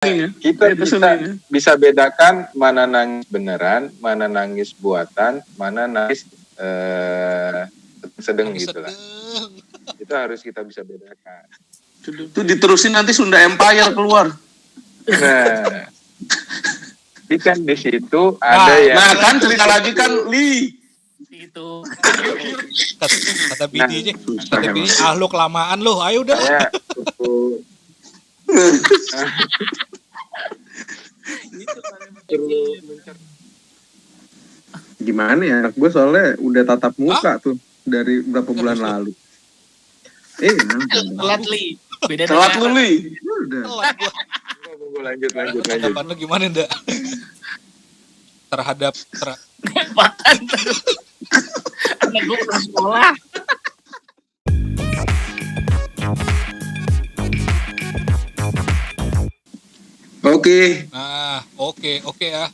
kita bisa bedakan mana nangis beneran, mana nangis buatan, mana nangis sedang gitu lah. Itu harus kita bisa bedakan. Itu diterusin nanti Sunda Empire keluar. Nah, ikan di situ ada yang. Nah kan cerita lagi kan itu kata bininya, lo kelamaan lo, ayo udah. Gimana ya, anak gue soalnya udah tatap muka tuh dari berapa bulan lalu. Telat li. Beda telat lu li. Udah. Lanjut. Tanggapan lu gimana ndak? Terhadap anak gue belum sekolah. Oke. Nah, oke ya.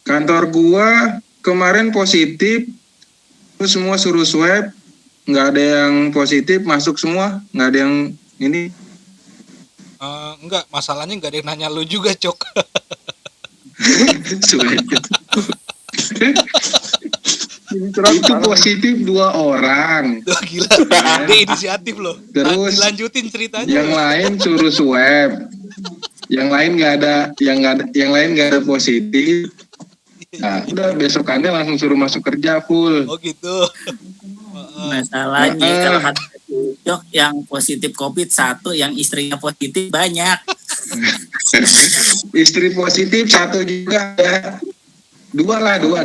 Kantor gua kemarin positif, terus semua suruh swab, nggak ada yang positif, masuk semua, nggak ada yang ini. Enggak, masalahnya nggak ada yang nanya lu juga, Cok. Itu positif 2 orang. Tuh, gila, dia inisiatif loh. Terus dilanjutin ceritanya. Yang lain suruh swab, yang lain nggak ada positif. Nah, udah besokannya langsung suruh masuk kerja full. Oh gitu. Masalahnya kalau ada Jok yang positif COVID 1, yang istrinya positif banyak. Istri positif 1 juga ya. 2 lah, 2.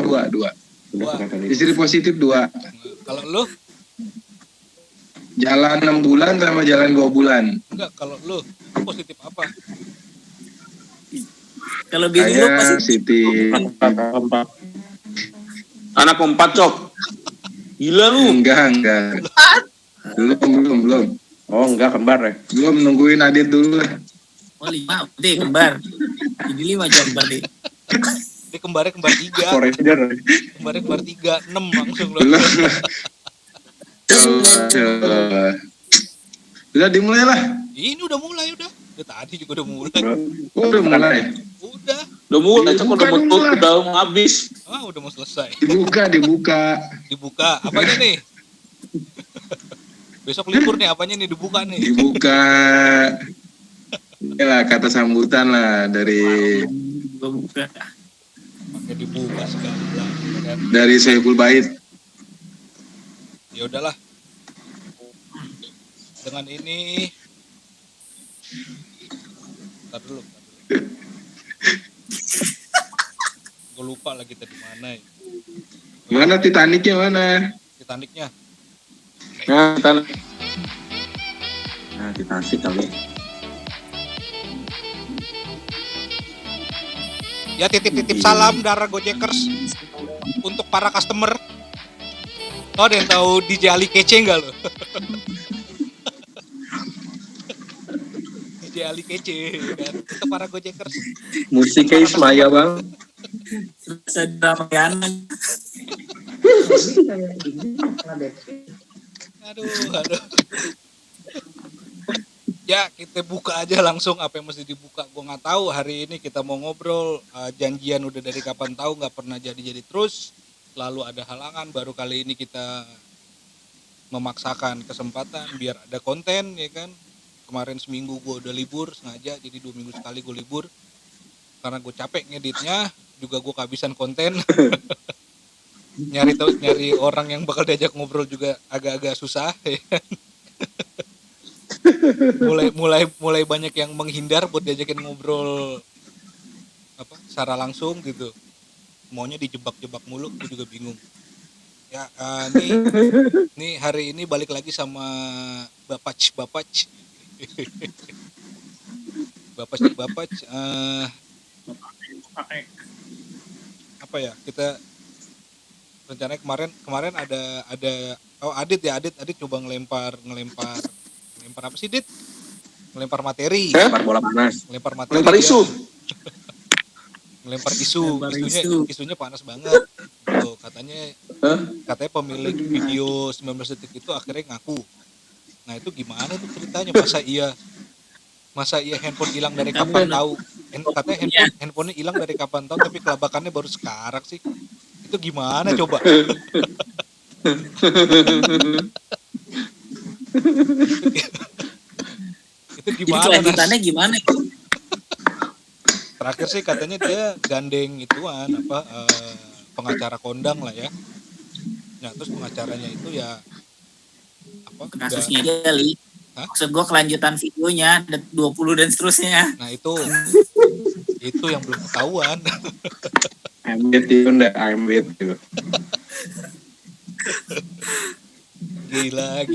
Istri positif 2. Kalau lu? Jalan 6 bulan sama jalan 2 bulan. Enggak, kalau lu positif apa? Kalau bini lu positif. Anak 4, Cok. Gila lu. Enggak. Belum. Oh, enggak, kembar ya. Belum, nungguin Adit dulu. Oh 5, deh kembar. Jadi 5 jam berarti. Dia kembar 3. Forager. Kembar 3, 6 langsung lu. Udah dimulai lah. Ini udah mulai udah. Tadi juga udah mulai. Udah mulai. Udah mulai, Cok, udah mau habis. Udah mau selesai. Dibuka. Apanya nih? Besok libur nih, apanya nih dibuka nih? Dibuka. Inilah kata sambutan lah dari buka. Pakai dibuka segala. Dari Saiful Bait. Ya udahlah. Dengan ini Ntar dulu. Gue lupa lagi tadi mana ya. Mana Titanicnya mana? Titanicnya. Titanic kali. Ya titip-titip salam dari Gojekers untuk para customer. Oh, ada yang tahu DJ Ali Kece enggak lo? DJ Ali Kece kan untuk para Gojekers. Musiknya Ismaya, Bang. Sedamayan. Aduh. Ya, kita buka aja langsung apa yang mesti dibuka. Gue nggak tahu hari ini kita mau ngobrol. Janjian udah dari kapan tahu, nggak pernah jadi terus. Lalu ada halangan. Baru kali ini kita memaksakan kesempatan biar ada konten, ya kan. Kemarin seminggu gue udah libur sengaja, jadi 2 minggu sekali gue libur. Karena gue capek ngeditnya, juga gue kehabisan konten. nyari orang yang bakal diajak ngobrol juga agak-agak susah, ya kan? mulai banyak yang menghindar buat diajakin ngobrol secara langsung gitu. Maunya dijebak-jebak mulu, gue juga bingung. Ya, nih hari ini balik lagi sama Bapak apa ya, kita rencananya kemarin ada Adit coba ngelempar apa sih, Dit? Ngelempar materi. Lempar bola panas. Ngelempar isu. Ngelempar isu. Isunya panas banget. Tuh, katanya pemilik video 19 detik itu akhirnya ngaku. Nah, itu gimana tuh ceritanya? Masa iya handphone hilang dari kapan tahu? katanya handphonenya hilang dari kapan tahu, tapi kelabakannya baru sekarang sih. Itu gimana coba? Itu Jadi gimana? kelanjutannya gimana? Terakhir sih katanya dia gandeng ituan pengacara kondang lah ya. Nah terus pengacaranya itu ya apa? Kasusnya dia, Li. Hah? Maksud gue kelanjutan videonya 20 dan seterusnya. Nah itu yang belum ketahuan. I'm with you, I'm with you. Gila.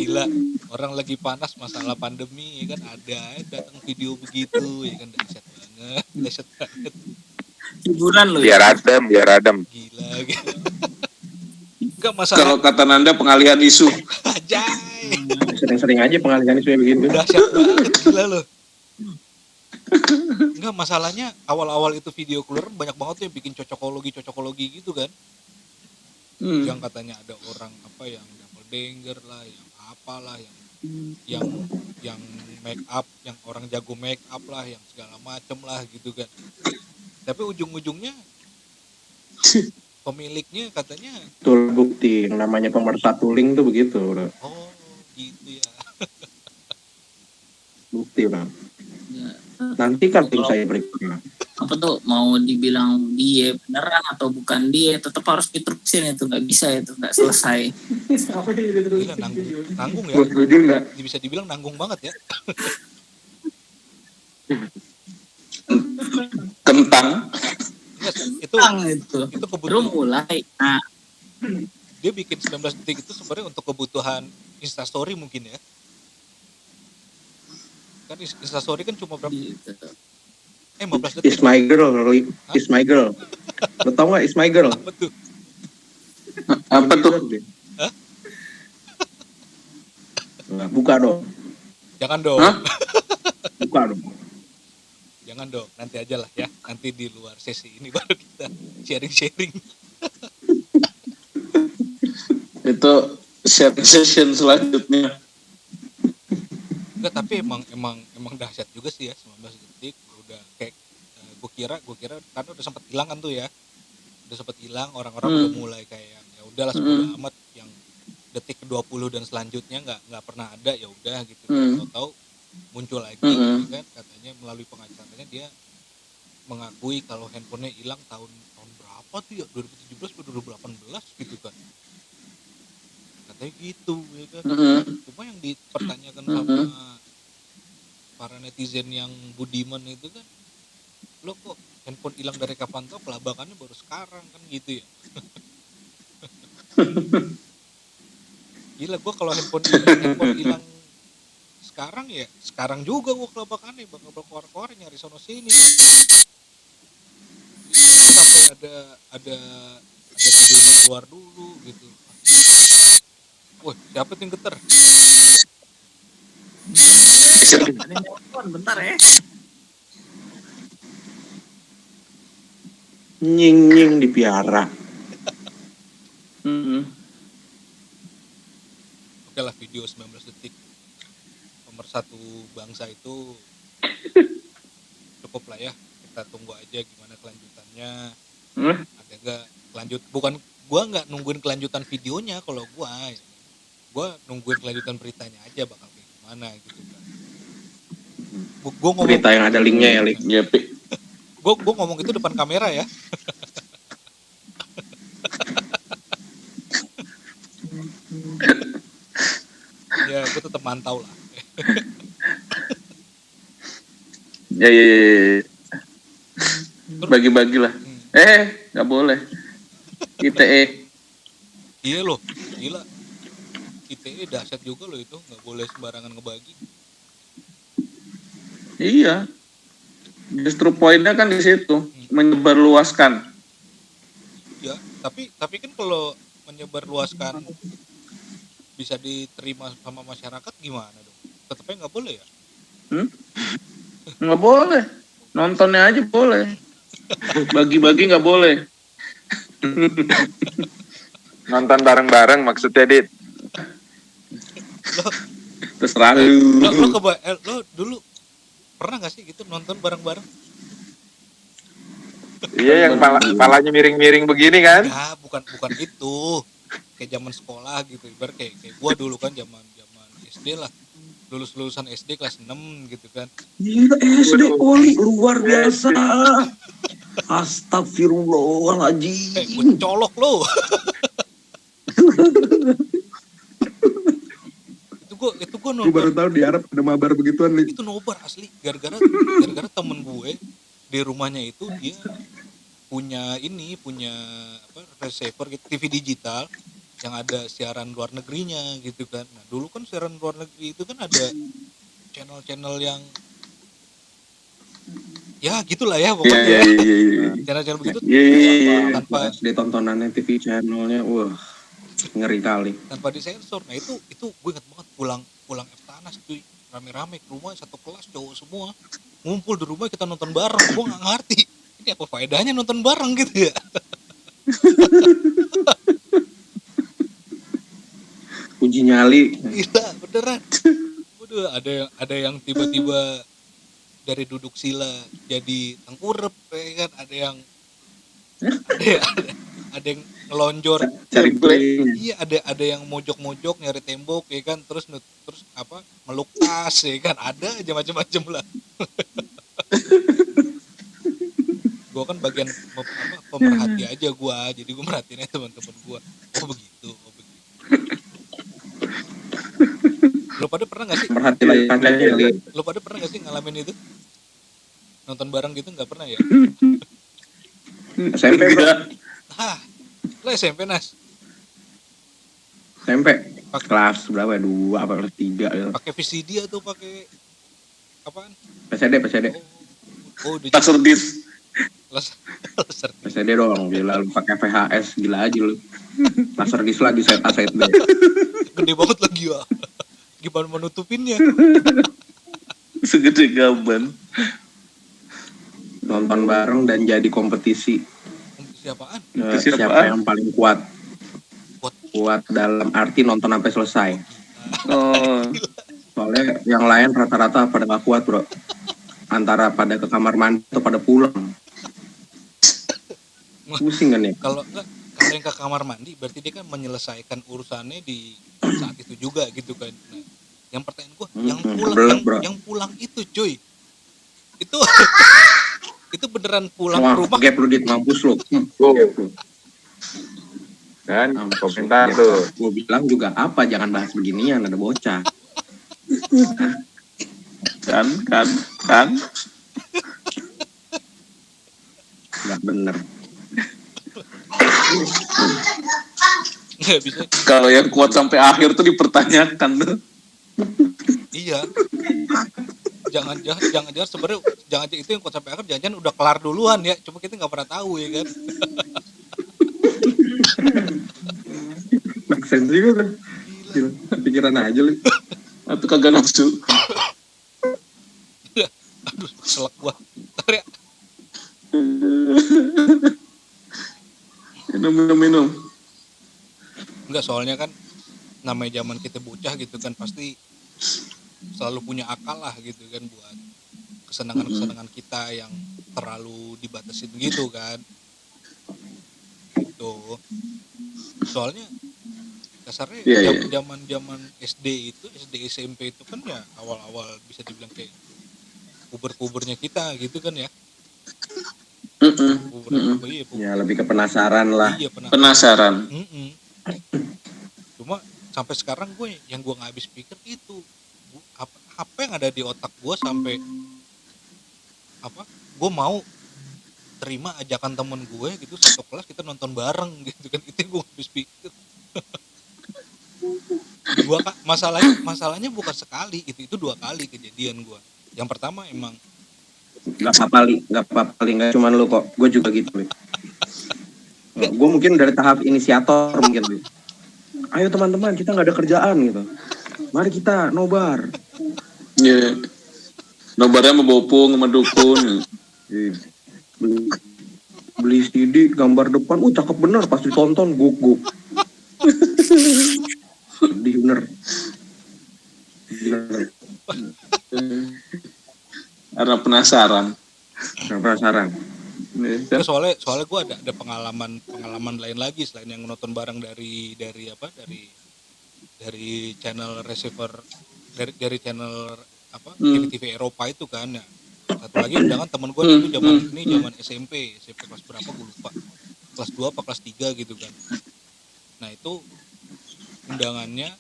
Orang lagi panas masalah pandemi ya kan, ada datang video begitu ya kan, dahsyat banget. Hiburan loh. Biar adem. Gila. Enggak masalah. Kalau kata Nanda pengalihan isu. Ajay. Sering-sering aja pengalihan isu begitu. Dahsyat banget, gila loh. Enggak, masalahnya awal-awal itu video keluar banyak banget yang bikin cocokologi gitu kan. Yang katanya ada orang apa yang doppelganger lah, yang apalah, yang make up, yang orang jago make up lah, yang segala macem lah gitu kan. Tapi ujung-ujungnya pemiliknya katanya Betul, bukti yang namanya pemersatuling tuh begitu, bro. oh gitu ya. Bukti, bro. Ya. Nanti kan tim saya berikutnya. Apa tuh mau dibilang dia beneran atau bukan dia, tetap harus diterusin itu, nggak bisa itu, nggak selesai. Gila, nanggung ya. Gue setuju nggak? Bisa dibilang nanggung banget ya. Kentang. Yes, itu Baru kebutuhan. mulai. Nah, Dia bikin 19 detik itu sebenarnya untuk kebutuhan Instastory mungkin ya. Kan Instastory kan cuma berapa? gitu. 15 detik. Is my girl, is my girl. Lo tau nggak is my girl? Apa tuh? Apa tuh? Hah? Nah, buka dong, Jangan dong. Hah? buka dong. Jangan dong, nanti aja lah ya. Nanti di luar sesi ini baru kita sharing-sharing. Itu sharing session selanjutnya. Enggak, tapi emang dahsyat juga sih ya 19 detik. Udah kayak gue kira karena udah sempat hilang kan tuh ya. Udah sempat hilang, orang-orang udah mulai kayak ya udahlah sepuluh amat, yang detik ke-20 dan selanjutnya nggak pernah ada, ya udah gitu. Tahu muncul lagi gitu kan, katanya melalui pengacaranya dia mengakui kalau handphonenya hilang tahun berapa tuh ya, 2017 atau 2018 gitu kan. Katanya gitu ya kan. Cuma yang dipertanyakan sama para netizen yang budiman itu kan, lo kok handphone hilang dari kapan tau, kelabakannya baru sekarang kan gitu ya. Gila, gue kalau handphone hilang sekarang ya sekarang juga gue kelabakannya bakal keluar nyari sono sini kan. Sampai ada videonya keluar dulu gitu. Wah, siapa tuh yang geter? Ada yang telepon, bentar ya. Nying dipiara. Oke lah, video 19 detik pemersatu bangsa itu cukup lah ya. Kita tunggu aja gimana kelanjutannya. Ada gak bukan gua nggak nungguin kelanjutan videonya, kalau gua nungguin kelanjutan beritanya aja bakal kayak gimana gitu kan. Gua ngomong Berita yang ada linknya ya, link. Ya, gua ngomong itu depan kamera ya. Ya, gue tetap mantau lah. ya. Bagi-bagi lah. Nggak boleh. ITE. Iya loh, gila. ITE dahsyat juga loh itu, nggak boleh sembarangan ngebagi. Iya. Justru poinnya kan di situ, menyebarluaskan. Ya, tapi kan kalau menyebarluaskan bisa diterima sama masyarakat gimana dong? Tetapnya nggak boleh ya? Nggak boleh. Nontonnya aja boleh. Bagi-bagi nggak boleh. Nonton bareng-bareng maksudnya, Dit. Terserah lu. Lo dulu pernah nggak sih gitu nonton bareng-bareng? Iya, yang palanya miring-miring begini kan? Ya, bukan itu. Kayak zaman sekolah gitu. Ibarat kayak gua dulu kan zaman SD lah. Lulusan SD kelas 6 gitu kan. Gila SD Oli luar biasa. Astagfirullahaladzim. Gue colok lo. itu gue Gue baru tahu di Arab ada mabar begituan nih. itu nobar asli gara-gara temen gue di rumahnya itu dia punya receiver gitu, TV digital yang ada siaran luar negerinya gitu kan. Nah dulu kan siaran luar negeri itu kan ada channel-channel yang ya gitulah ya pokoknya. Channel-channel begitu tanpa ditontonannya TV channelnya, wah ngeri kali. Tanpa disensor. Nah itu gue inget banget pulang Eptanas cuy, rame-rame ke rumah satu kelas cowok semua ngumpul di rumah kita nonton bareng. Gue nggak ngerti ini apa faedahnya nonton bareng gitu ya. Uji nyali. Gila beneran. Waduh, ada yang tiba-tiba dari duduk sila jadi tengkurep ya kan, ada yang ngelonjor Cari playing. Iya, ada yang mojok-mojok nyari tembok ya kan, terus meluk tas ya kan, ada aja macam-macam lah. Gue kan bagian pemerhati aja gue, jadi gue merhatiinnya teman-teman gue. Oh begitu. Lo pada pernah nggak sih? Merhati lagi kancanya. Lo pada pernah nggak sih ngalamin itu? Nonton bareng gitu nggak pernah ya? SMP bro. Lo SMP Nas? SMP kelas berapa ya? 2 apa kelas 3 gitu. Pakai VCD atau pakai apaan? PCD. Oh, udah Laserdisc. PCD dong, gila lu pakai VHS, gila aja lu. Laserdisc lagi set A set B. Gede banget lagi ya. Gimana menutupinnya? Segede gaban. Nonton bareng dan jadi kompetisi. Kompetisi apaan? Siapa yang paling kuat? Kuat dalam arti nonton sampai selesai. Oh. Soalnya yang lain rata-rata pada gak kuat bro. Antara pada ke kamar mandi atau pada pulang. Pusing kan ya? Kalau yang ke kamar mandi berarti dia kan menyelesaikan urusannya di saat itu juga gitu kan. Nah, yang pertanyaan gue, yang pulang itu cuy. Itu beneran pulang ke rumah. Gap lu dit, mampus lu. Kan komentar tuh. Gue bilang juga apa, jangan bahas beginian, ada bocah. Kan. Gak bener. Nggak bisa. Kalau yang kuat sampai akhir tuh dipertanyakan tuh. Iya. Jangan sebenarnya jangan itu yang kuat sampai akhir, jangan udah kelar duluan ya. Cuma kita nggak pernah tahu ya kan. Make sense juga kan. Gila, pikiran aja lu. Atau kagak nafsu. Aduh, selek gua. Ntar ya. Minum. Enggak, soalnya kan namanya zaman kita bocah gitu kan, pasti selalu punya akal lah gitu kan buat kesenangan-kesenangan kita yang terlalu dibatasin gitu kan. Tuh. Soalnya kasarnya zaman SD SMP itu kan ya awal-awal bisa dibilang kayak puber-pubernya kita gitu kan ya. Ya lebih ke penasaran lah. Iya, Penasaran. Cuma sampai sekarang yang gue nggak habis pikir itu apa yang ada di otak gue sampai gue mau terima ajakan temen gue gitu satu kelas kita nonton bareng gitu kan, itu gue habis pikir. Masalahnya bukan sekali, itu 2 kali kejadian gue. Yang pertama emang Gak apa-apa, gak cuman lu kok, gue juga gitu. Gue mungkin dari tahap inisiator mungkin. Ayo teman-teman, kita nggak ada kerjaan gitu. Mari kita nobar. Iya. Nobarnya sama bopung, sama dukun. Beli CD gambar depan, cakep bener, pas ditonton guk. Di bener. Karena penasaran. Nih, kan? Soalnya gue ada pengalaman lain lagi selain yang nonton bareng dari channel receiver dari channel Hmm. TV Eropa itu kan ya. Satu lagi undangan temen gue itu zaman SMP kelas berapa gue lupa, kelas 2 apa kelas 3 gitu kan. Nah itu undangannya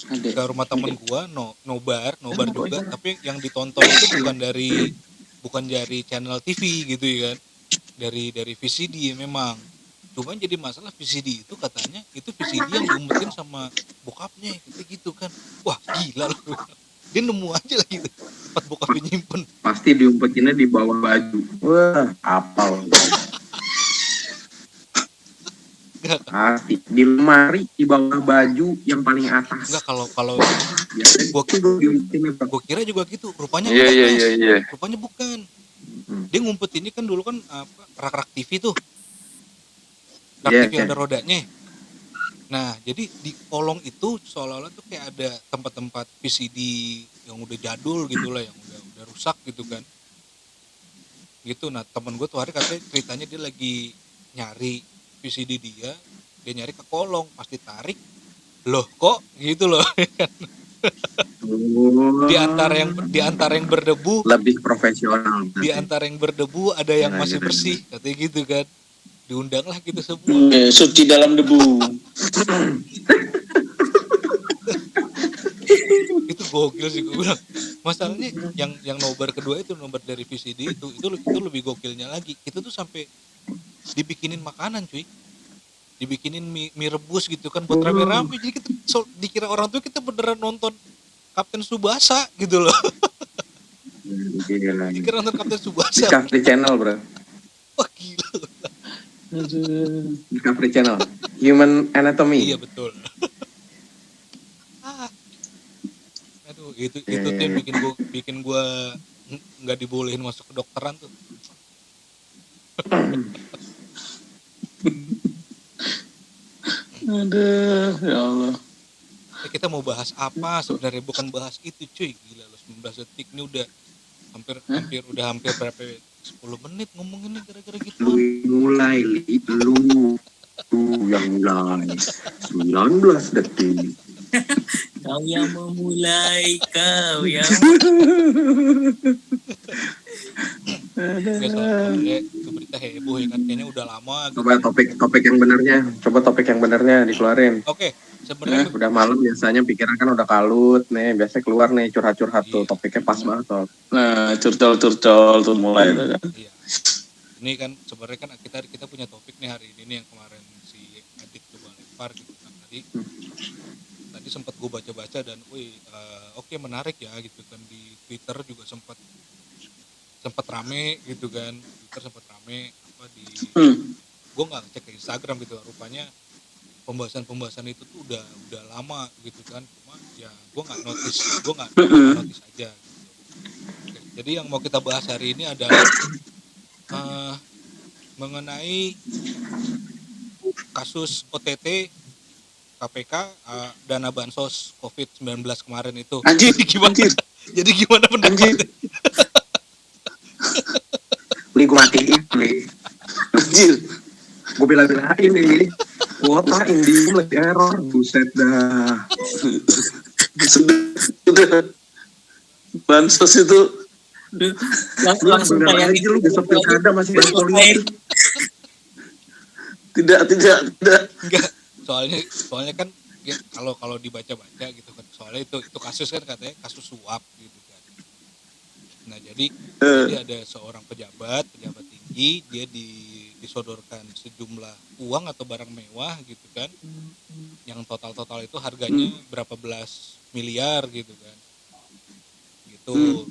ke rumah temen gue nobar juga, tapi yang ditonton itu bukan dari channel TV gitu ya kan, dari VCD memang. Cuman jadi masalah VCD itu katanya itu VCD yang diumpetin sama bokapnya gitu kan. Wah gila loh, dia nemu aja lah gitu tempat bokapnya nyimpen. Pasti diumpetinnya di bawah baju. Wah, apal. Pasti di lemari di bawah baju yang paling atas. Enggak, kalau Biasanya gua kira juga gitu, rupanya Iya, enggak, iya, Mas. iya, iya. Rupanya bukan. Dia ngumpetinnya kan dulu kan rak TV tuh. Rak Iya, TV iya. ada rodanya. Nah, jadi di kolong itu seolah-olah tuh kayak ada tempat-tempat VCD yang udah jadul gitu lah, yang udah rusak gitu kan. Gitu. Nah, temen gue tuh hari katanya ceritanya dia lagi nyari VCD dia nyari ke kolong, pas ditarik, loh kok gitu loh. Di antara yang berdebu, lebih profesional. di antara yang berdebu ada yang Iya, masih iya, bersih, katanya gitu kan. Diundanglah gitu semua. Suci dalam debu. Itu gokil sih gue bilang. Masalahnya yang nobar kedua itu, nobar dari VCD itu lebih gokilnya lagi. Itu tuh sampai dibikinin makanan cuy, dibikinin mie rebus gitu kan buat rame-rame. Jadi kita dikira orang tuh kita beneran nonton Kapten Tsubasa gitu loh. Gila. Dikira nonton Kapten Tsubasa. Discovery Channel, bro. Wah gila. Discovery Channel. Human Anatomy. Iya betul. Aduh, itu tuh yang bikin gua nggak dibolehin masuk ke dokteran tuh. Aduh, ya Allah. Kita mau bahas apa sebenarnya, bukan bahas itu cuy. Gila loh, 19 detik ini udah hampir berapa 10 menit ngomonginnya gara-gara gitu. Lu yang mulai 19 detik. Kau yang memulai, kau yang Nggak, soalnya itu berita heboh ya kan, kayaknya udah lama gitu. Coba topik yang benernya dikeluarin. Oke, sebenarnya Udah malam biasanya pikiran kan udah kalut nih, biasanya keluar nih curhat-curhat tuh, Iya. topiknya pas banget tuh. Nah, curcol tuh mulai tuh kan. iya. Ini kan sebenarnya kan kita punya topik nih hari ini nih, yang kemarin si Adit coba lempar gitu kan. Tadi sempat gue baca-baca dan oke, menarik ya gitu kan. Di Twitter juga sempat rame gitu kan. Gue nggak ngecek ke Instagram gitu, rupanya pembahasan itu tuh udah lama gitu kan. Cuma ya gue nggak notice aja gitu. Oke, jadi yang mau kita bahas hari ini adalah mengenai kasus OTT KPK dana bansos COVID-19 kemarin itu. Anjir, Jadi gimana pendapatnya? Gue matiin nih. Anjir. Gue bela-belain nih. Kuota Indihome lagi error, buset dah. Sudah. Bansos itu langsung kayak aja lu besok pilkada masih ada politik. tidak. Enggak. Soalnya kan ya, kalau dibaca-baca gitu kan. Soalnya itu kasus kan katanya kasus suap gitu kan. Nah, jadi ada seorang pejabat tinggi, dia disodorkan sejumlah uang atau barang mewah gitu kan, yang total itu harganya berapa belas miliar gitu kan, gitu.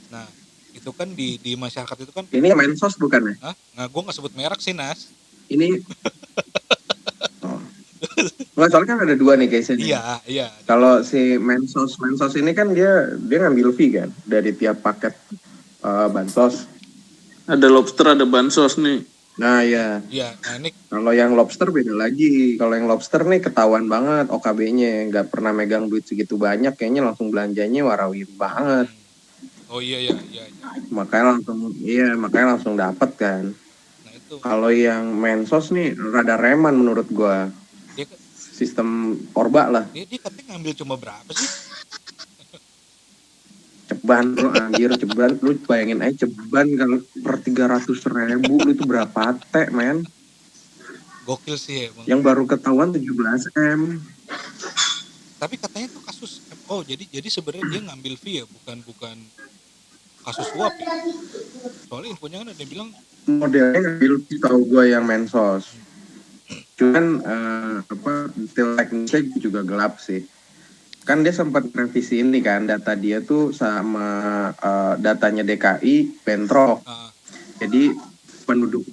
Nah, itu kan di masyarakat itu kan, Ini Mensos bukan ya? nah gue nggak sebut merek sih Nas. Ini Nggak, soalnya kan ada dua nih case-nya. Iya. Kalau si Mensos ini kan dia ngambil fee kan dari tiap paket bansos. ada lobster, ada bansos nih. Nah ya. Iya, nah ini Kalau yang lobster beda lagi. Kalau yang lobster nih ketahuan banget OKB-nya, nggak pernah megang duit segitu banyak, kayaknya langsung belanjanya warawiri banget. Oh iya. Makanya langsung dapat kan. Nah itu Kalau yang mensos nih rada reman menurut gua. dia Sistem orba lah. dia katanya ngambil cuma berapa sih? Ceban lu anjir, ceban lu bayangin aja ceban kalau per 300.000 lu itu berapa teh men? Gokil sih emang. Yang baru ketahuan 17 M. Tapi katanya tuh kasus jadi sebenarnya dia ngambil fee ya, bukan kasus suap ya. Soalnya infonya kan ada yang bilang Modelnya ngambil tahu gua yang mensos. Cuman detail teknisnya juga gelap sih. Kan dia sempat revisi ini kan, data dia tuh sama datanya DKI bentrok. Jadi penduduk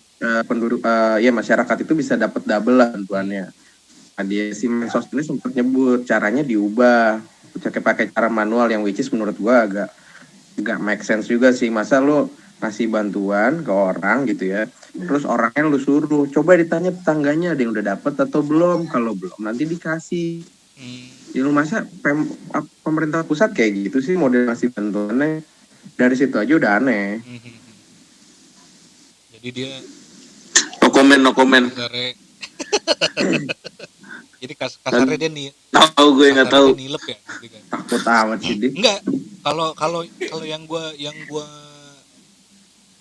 masyarakat itu bisa dapat double lah bantuannya. Nah, dia si mensos ini sempat nyebut caranya diubah, pakai cara manual yang which is menurut gua agak make sense juga sih. Masa lo ngasih bantuan ke orang gitu ya, terus orangnya lu suruh coba ditanya tetangganya ada yang udah dapet atau belum, kalau belum nanti dikasih. Ya lu masa pemerintah pusat kayak gitu sih model ngasih bantuannya, dari situ aja udah aneh. Jadi dia no comment. Jadi kasarnya dia nih. Tahu gue nggak tahu. Nilep ya, gitu kan. Takut amat sih dia. Enggak. Kalau yang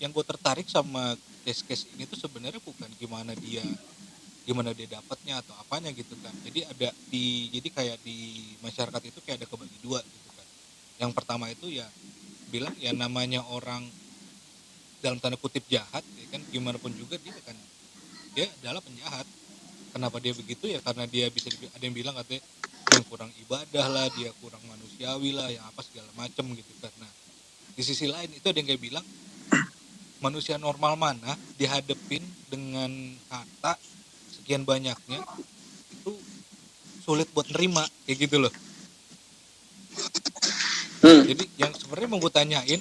gue tertarik sama case ini tuh sebenarnya bukan gimana dia dapatnya atau apanya gitu kan. Jadi jadi kayak di masyarakat itu kayak ada kebagi dua gitu kan. Yang pertama itu ya bilang ya namanya orang dalam tanda kutip jahat ya kan, gimana pun juga dia adalah penjahat. Kenapa dia begitu ya karena dia bisa ada yang bilang katanya yang kurang ibadah lah, dia kurang manusiawi lah, yang apa segala macem gitu kan. Nah di sisi lain itu ada yang kayak bilang manusia normal mana dihadepin dengan kata sekian banyaknya itu sulit buat nerima kayak gitu loh. Jadi yang sebenarnya mau gue tanyain,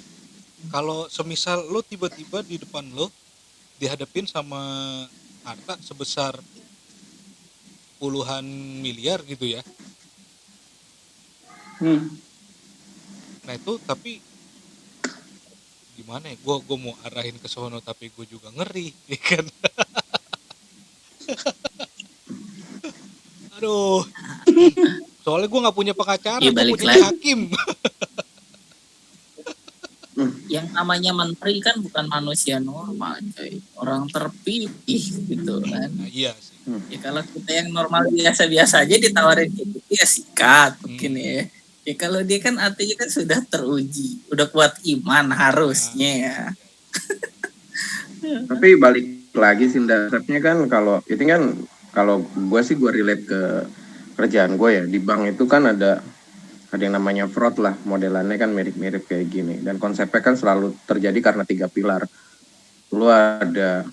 kalau semisal lo tiba-tiba di depan lo dihadapin sama harta sebesar puluhan miliar gitu ya. Nah itu tapi gimana ya, gue mau arahin ke sono tapi gue juga ngeri ya kan. Aduh, soalnya gue nggak punya pengacara, gue punya hakim. Yang namanya menteri kan bukan manusia normal, coy. Orang terpilih gitu kan. Nah, iya sih. Ya kalau kita yang normal biasa-biasa aja ditawarin gitu ya sikat mungkin ya. Ya kalau dia kan artinya kan sudah teruji, udah kuat iman harusnya ya. Tapi balik lagi sih dasarnya kan kalau gue sih gue relate ke kerjaan gue ya di bank itu kan ada yang namanya fraud lah, modelannya kan mirip-mirip kayak gini dan konsepnya kan selalu terjadi karena 3 pilar. Lu ada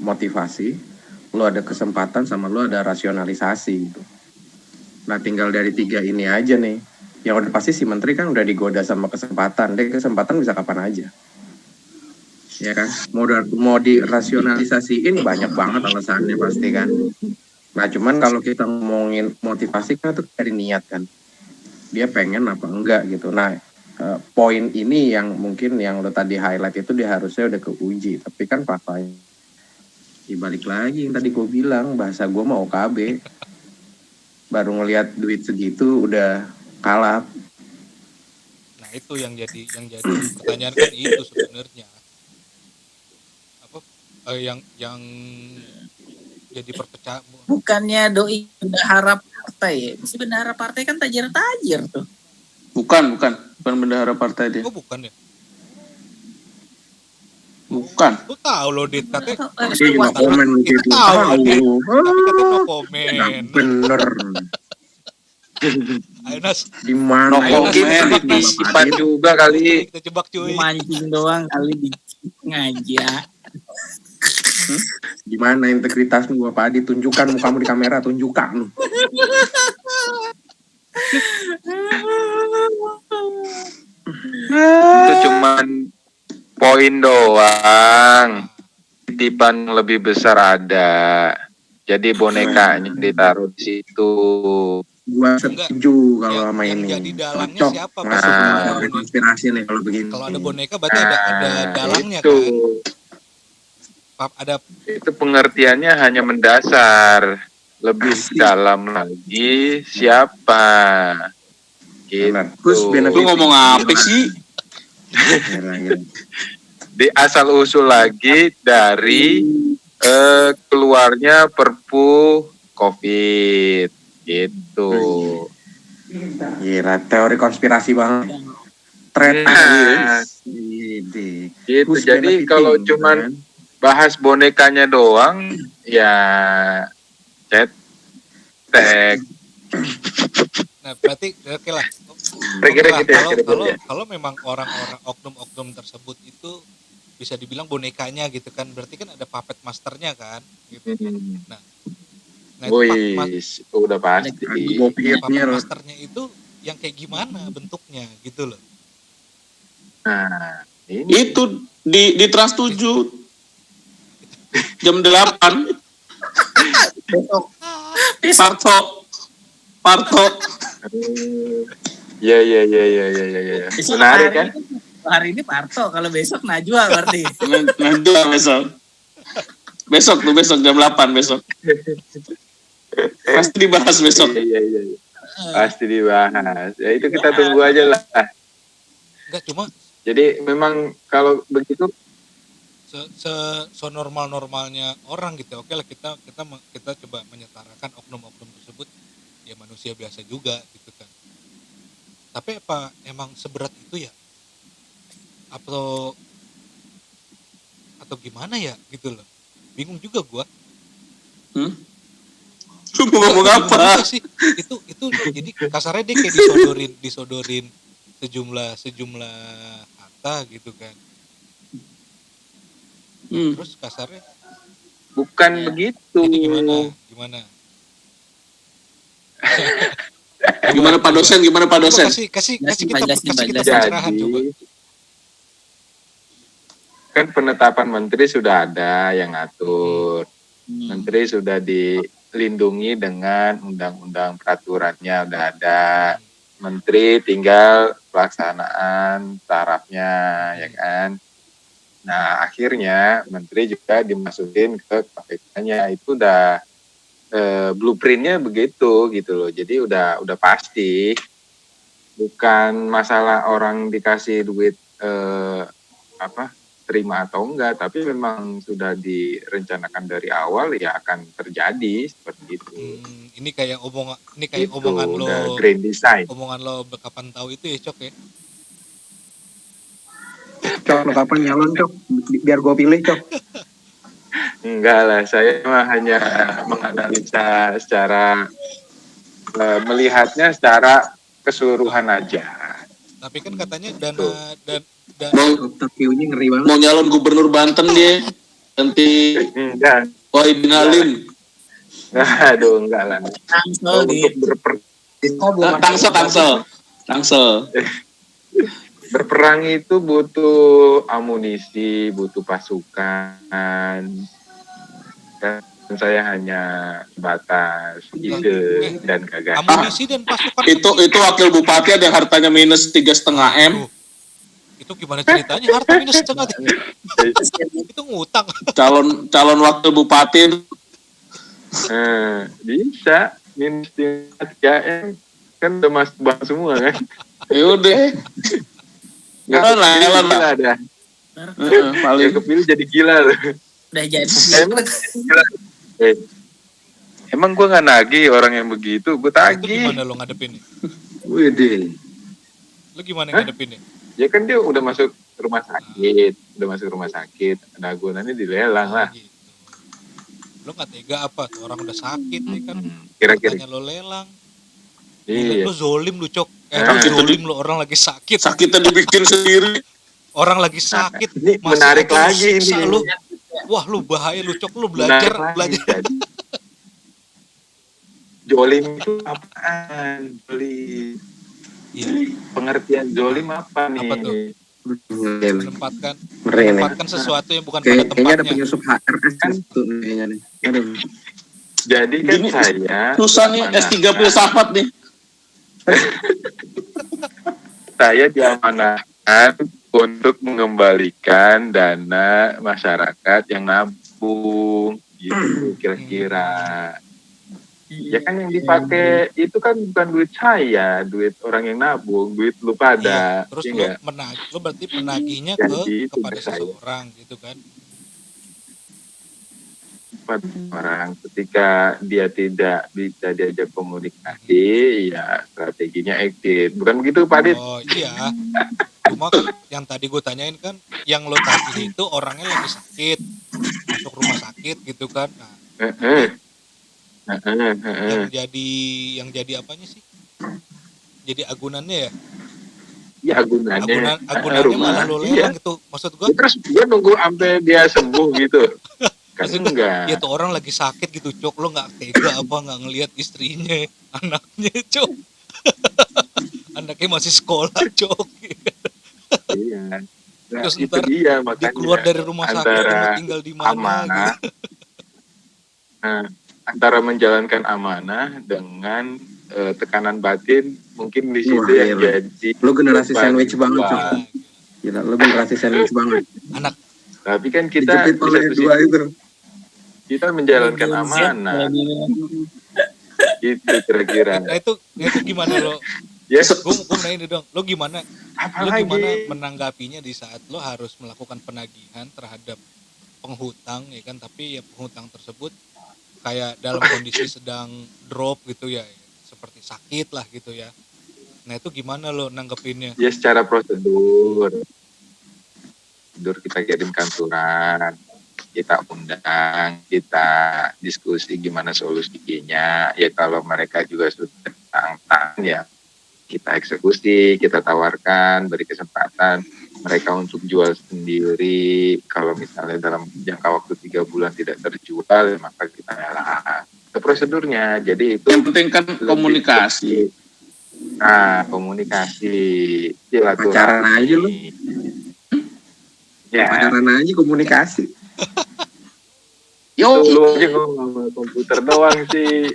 motivasi, lu ada kesempatan, sama lu ada rasionalisasi gitu. Nah tinggal dari 3 ini aja nih. Yang udah pasti si menteri kan udah digoda sama kesempatan. Dia kesempatan bisa kapan aja. Ya kan? Mau dirasionalisasiin banyak banget alasannya pasti kan. Nah cuman kalau kita ngomongin motivasi kan itu dari niat kan. Dia pengen apa enggak gitu. Nah poin ini yang mungkin yang lo tadi highlight itu dia harusnya udah keuji. Tapi kan faktanya dibalik lagi yang tadi gue bilang, bahasa gue mau OKB. Baru ngelihat duit segitu udah kalap. Nah itu yang jadi pertanyaan kan itu sebenarnya apa yang jadi perpecahan. Bukannya doi bendahara partai ya? Si bendahara partai kan tajir tuh. Bukan bendahara partai dia. Oh bukan ya? Bukan. Lu tahu lo Dit katanya. Dia cuma komen gitu. Tahu. Katanya no komen. Bener. Ayo Nas. Di mana? Mungkin partisipan juga kali. Kita jebak cuy. Mancing doang kali ngajak. Gimana integritasmu Bapak Adi? Tunjukkan mukamu di kamera, tunjukkan. Itu cuman poin doang. Titipan lebih besar ada. Jadi bonekanya ditaruh di situ. Gua Enggak. setuju kalau sama yang ini. jadi dalangnya Cocok siapa? masuk Ah. sama teori konspirasi nih kalau begini. Kalau ada boneka berarti ada dalangnya itu. kan. Ada Itu pengertiannya hanya mendasar. Lebih Pasti. dalam lagi siapa? Benar. Gitu. Terus benefit- Lu ngomong apa sih? Gila. Di asal usul lagi dari keluarnya Perpu COVID gitu. Gila, teori konspirasi banget. Thread Nah, Ide. gitu. Who's Jadi benefiting, kalau gitu cuman kan? bahas bonekanya doang, ya cetek. nah berarti oke lah. Kira-kira Oke lah, gitu ya, kalau kira-kira kalau ya. kalau memang orang-orang oknum-oknum tersebut itu bisa dibilang bonekanya gitu kan. Berarti kan ada puppet masternya kan gitu. Nah, itu Wih, udah pasti. Gopirnya puppet loh. masternya itu yang kayak gimana bentuknya gitu loh. Nah, ini Itu di Trans 7 jam 8 Parto. ya. Besok Menarik kan? Hari ini Parto, kalau besok Najwa berarti. Najwa besok jam 8 besok. Pasti dibahas besok. Iya. Pasti dibahas. Ya itu kita tunggu aja lah. Enggak, cuma Jadi memang kalau begitu se normal-normalnya orang gitu. Oke lah, kita coba menyetarakan oknum-oknum tersebut ya manusia biasa juga gitu kan. Tapi apa emang seberat itu ya? Atau gimana ya gitu loh. Bingung juga gua. Lu mau ngomong Bingung apa? juga sih. Itu jadi kasarnya dia kayak disodorin sejumlah harta gitu kan. Terus kasarnya bukan begitu. itu gimana? Gimana Pak dosen? Coba kasih kita pencerahan coba. Jadi kan penetapan menteri sudah ada yang ngatur. Menteri sudah dilindungi dengan undang-undang peraturannya udah ada. Menteri tinggal pelaksanaan tarafnya, ya kan. Nah akhirnya menteri juga dimasukin ke KPK-nya, itu udah blueprintnya begitu gitu loh. Jadi udah pasti, bukan masalah orang dikasih duit terima atau enggak, tapi memang sudah direncanakan dari awal ya akan terjadi seperti itu. Ini kayak omongan Itu omongan lo, udah grand design. omongan lo kapan tahu itu ya Cok ya. Cok, lo kapan nyalon Cok? Biar gue pilih Cok. Enggak lah, saya mah hanya menganalisa secara melihatnya secara keseluruhan aja. Tapi kan katanya dana Dokter Q-nya ngeri banget. Mau nyalon gubernur Banten dia nanti Enggak. Wahidin Halim. Aduh, enggak lah. Tangsel Untuk Tangsel. berperang itu butuh amunisi, butuh pasukan. Dan saya hanya batas ide dan gagasan. amunisi dan pasukan. Itu wakil bupati ada yang hartanya minus 3,5 M. Itu gimana ceritanya? Harta minus setengah. Itu ngutang. Calon wakil bupati Bisa minus 3M kan udah masuk bank semua kan. yaudah. Nggak Lah, kepilih lah. gila dah. Paling Yang kepilih jadi gila loh. udah jadi. Emang gue nggak nagih orang yang begitu, gue Itu tagih. gimana lo ngadepinnya? Widih. Lo gimana ngadepinnya? Ya kan dia udah masuk rumah sakit, ada agunannya dilelang lah. Gitu. Lo nggak tega apa? Tuh orang udah sakit ya kan. Kira-kira. Tanya lo lelang. Iya. Lo zolim lo Cok. Gitu. Zolim lo, orang lagi sakit. sakitnya dibikin sendiri. Orang lagi sakit. Ini masih menarik aja lo lagi siksa ini. lo. Wah lu bahaya lu Cok, lu Menarik belajar. lagi. Jolim itu apaan? Beli. Iya, Pengertian jolim apa nih? Apa tuh? menempatkan Ngeri nih. menempatkan sesuatu yang bukan pada Kayaknya ada tempatnya. penyusup HRS kan tuh kayaknya nih. Aduh. Jadi kan Gini, saya susah nih S3 filsafat nih. saya diamanahkan untuk mengembalikan dana masyarakat yang nabung gitu kira-kira. Ya kan yang dipakai itu kan bukan duit saya, duit orang yang nabung, duit lu pada. Iya, terus Iya lu nggak? lu berarti penagihnya Jadi itu kepada saya. seseorang gitu kan. Pada orang ketika dia tidak bisa diajak komunikasi, ya strateginya exit. Bukan begitu Pak Dit? Oh iya, cuma kan yang tadi gue tanyain kan, yang lo tagih itu orangnya lagi sakit, masuk rumah sakit gitu kan. Nah, yang jadi apanya sih? Jadi agunannya ya? Ya agunannya Agunannya rumah. malah lo Iya. lelang gitu. Maksud gue, Ya, terus gue nunggu sampai dia sembuh gitu. Kan maksud gue, ya enggak. tuh orang lagi sakit gitu, Cok. Lo nggak tega apa nggak ngelihat istrinya, anaknya, Cok. Anaknya masih sekolah, Cok. Iya. Nah, Terus itu ntar dia dia makanya keluar dari rumah sakit, antara mau tinggal di mana amanah, gitu. nah, antara menjalankan amanah dengan tekanan batin, mungkin di situ Wah, yang iya, jadi Lu generasi beban sandwich banget, gua. Cok. Gila, lu generasi sandwich banget. Anak Tapi kan kita Dijepit di oleh satu dua sisi itu. kita menjalankan Gen Z amanah, kalau bilang. itu kira-kira. nah itu gimana lo? Yes, Gue nanya ini dong, lo gimana apalagi menanggapinya di saat lo harus melakukan penagihan terhadap penghutang ya kan, tapi ya penghutang tersebut kayak dalam kondisi sedang drop gitu ya, seperti sakit lah gitu ya. Nah itu gimana lo nanggepinnya? ya secara prosedur kita kirimkan surat, kita undang, kita diskusi gimana solusinya. Ya kalau mereka juga sudah tantang ya kita eksekusi, kita tawarkan, beri kesempatan mereka untuk jual sendiri. Kalau misalnya dalam jangka waktu 3 bulan tidak terjual, maka kita lelang. Itu prosedurnya. Jadi itu Yang penting kan komunikasi. Nah, komunikasi, silaturahmi. Pacaran aja lu. Ya, Pacaran aja komunikasi. Yo, lu aja ngomong komputer doang sih.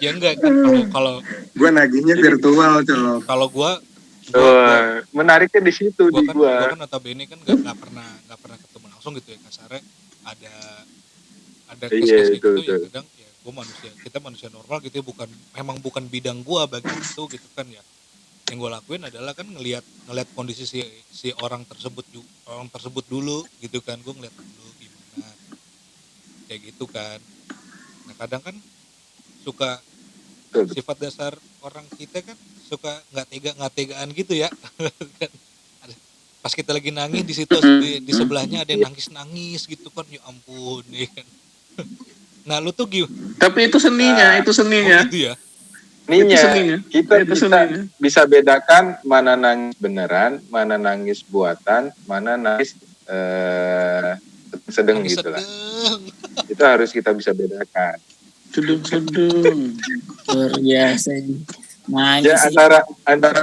Ya enggak kan, kalau Gue nagihnya virtual, Cok. kalau gue Menariknya di situ di gua gua. kan notabene kan nggak pernah ketemu langsung gitu ya, kasarnya ada Iya, case-case itu, gitu ya, itu. kadang ya kita manusia normal gitu ya, memang bukan bidang gua bagian itu gitu kan ya. Yang gua lakuin adalah kan ngelihat kondisi si orang tersebut dulu gitu kan, gua ngeliat dulu gimana kayak gitu kan. Nah kadang kan suka Betul. sifat dasar orang kita kan suka nggak tegaan gitu ya. Kan pas kita lagi nangis di situ di sebelahnya ada yang nangis gitu kan, ya ampun ya kan. Nah lu tuh gimana? tapi itu seninya, itu seninya. Gitu ya. Ininya, seninya. kita Itu seninya. bisa bedakan mana nangis beneran, mana nangis buatan, mana nangis sedang Nangis gitu lah. sedeng. Itu harus kita bisa bedakan. Sedung. Luar biasa ini. Ya Nangis sih. antara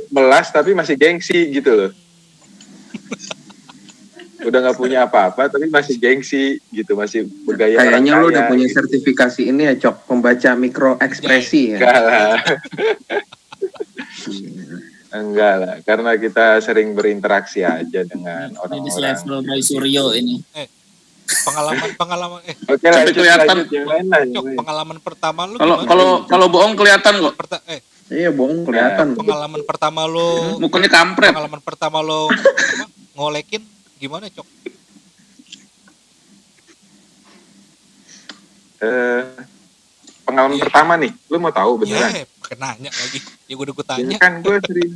melas tapi masih gengsi gitu loh. Udah nggak punya apa-apa tapi masih gengsi gitu, masih bergaya orang Kayaknya lu kaya udah punya gitu. sertifikasi ini ya, Cok, pembaca mikro ekspresi ya. Enggak lah. Enggak lah, karena kita sering berinteraksi aja dengan Ini orang-orang. level by Suryo ini. Pengalaman Oke, Sampai lanjut kelihatan. yang lain lah. yang Cok, lain. pengalaman pertama lu Kalau gimana? kalau bohong kelihatan kok. Iya, bohong kelihatan. Pengalaman pertama lu Mukanya kampret. ngolekin gimana, Cok? Pengalaman Iya. pertama nih, lu mau tahu beneran? Ya, pakai nanya lagi. Ya gue udah Ya tanya. kan gue sering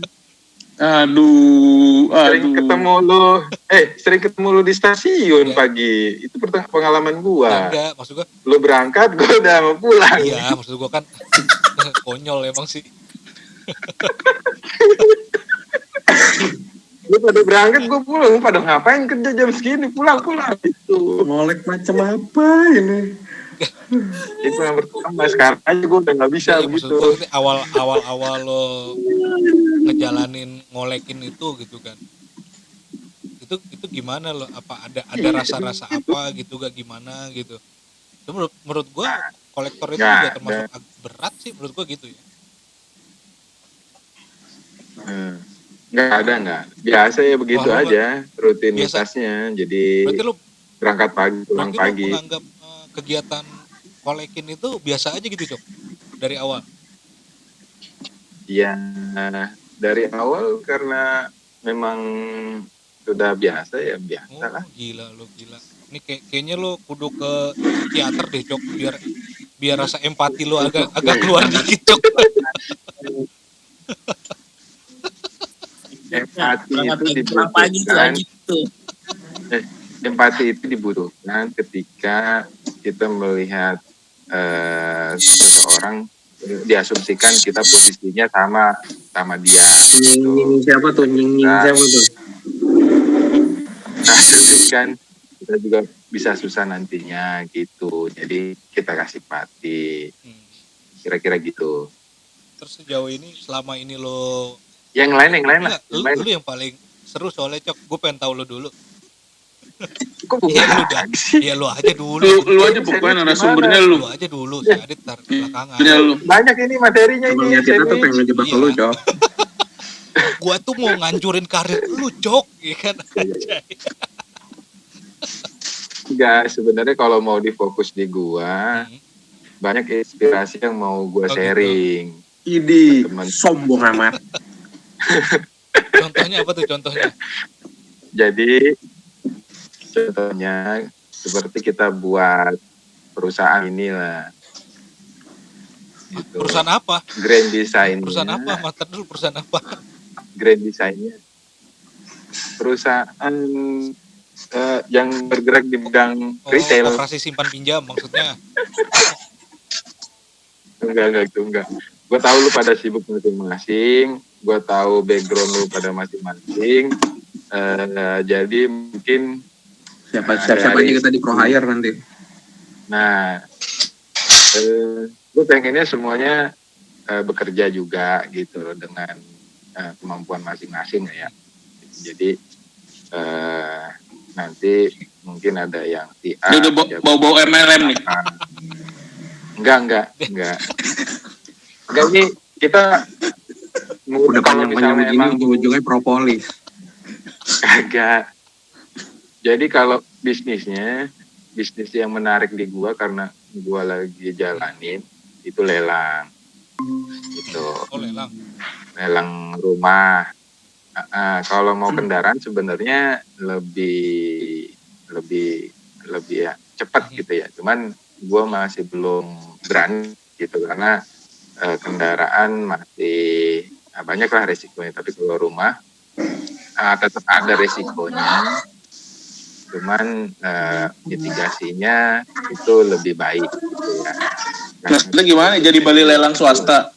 Aduh. ketemu lu, sering ketemu lu di stasiun Iya. pagi. Itu pengalaman gua. Enggak, maksud gue, Lu berangkat, gua udah mau pulang. iya, maksud gue kan konyol emang sih. Lu pada berangkat, gua pulang. Lu pada ngapain kerja jam segini? Pulang gitu. Ngolek macam apa ini? Itu yang pertama. Sekarang aja gua udah nggak bisa Ya, maksud begitu. gue awal lo ngejalanin ngolekin itu gitu kan. Itu itu gimana lo? Apa ada rasa-rasa apa gitu gak gimana gitu? Itu menurut gua kolektor itu juga Nggak termasuk ada. berat sih menurut gua gitu ya. Nggak. Biasa ya begitu Wah, lu nggak aja rutinitasnya. Jadi berarti lu berangkat pagi, pulang berarti lu pagi. menganggap kegiatan kolekin itu biasa aja gitu, Cok, dari awal. Ya dari awal karena memang sudah biasa ya biasa lah. Gila lu, gila. Ini kayaknya lu kudu ke psikiater deh, Cok, biar rasa empati lu agak keluar dikit, Cok. Empati itu pulang pagi tuh dibutuhkan. aja tuh. Empati itu dibutuhkan ketika kita melihat seseorang diasumsikan kita posisinya sama dia. Nying siapa tuh? Nying siapa tuh? Nah, asumsikan kita juga bisa susah nantinya gitu. Jadi kita kasih empati. Kira-kira gitu. Terus sejauh ini selama ini lo Yang lain lah. Lu yang paling seru soalnya, Cok. Gue pengen tahu lu dulu. Kok Iya lu dah. Iya lu aja dulu. Lu aja pokoknya narasumbernya lu. Lu aja dulu, si Adit tar belakangan. Punya lu. Banyak ini materinya ini. Sebelumnya kita tuh pengen ngejebak Iya. lu, Cok. Gua tuh mau ngancurin karir lu, Cok. Iya kan? Enggak, sebenarnya kalau mau difokus di gua, banyak inspirasi yang mau gua sharing. Idi, Teman. sombong amat. Contohnya apa tuh contohnya? Jadi contohnya seperti kita buat perusahaan inilah. Gitu. Perusahaan apa? Grand design. Perusahaan apa? Mater dulu perusahaan apa? Grand design-nya. Perusahaan yang bergerak di bidang retail. Operasi simpan pinjam maksudnya. Enggak. Gue tahu lu pada sibuk masing-masing. Gue tahu background lu pada masing-masing. Jadi mungkin Siapa aja kita di pro hire nanti. Nah, gue pengennya semuanya bekerja juga gitu loh dengan kemampuan masing-masing ya. Jadi nanti mungkin ada yang si A. Dia udah bau-bau MLM nih. Enggak. Enggak, ini kita Udah kalau panjang-panjang misalnya begini emang ujung-ujungnya propolis. kagak. Jadi kalau bisnis yang menarik di gua karena gua lagi jalanin itu lelang. Gitu. Oh, lelang. Lelang rumah. Kalau mau kendaraan sebenarnya lebih ya cepat gitu ya. Cuman gua masih belum berani gitu karena kendaraan masih banyak lah resikonya. Tapi kalau rumah tetap ada resikonya. Cuman mitigasinya itu lebih baik gitu ya. Nah, itu gimana jadi balik lelang swasta?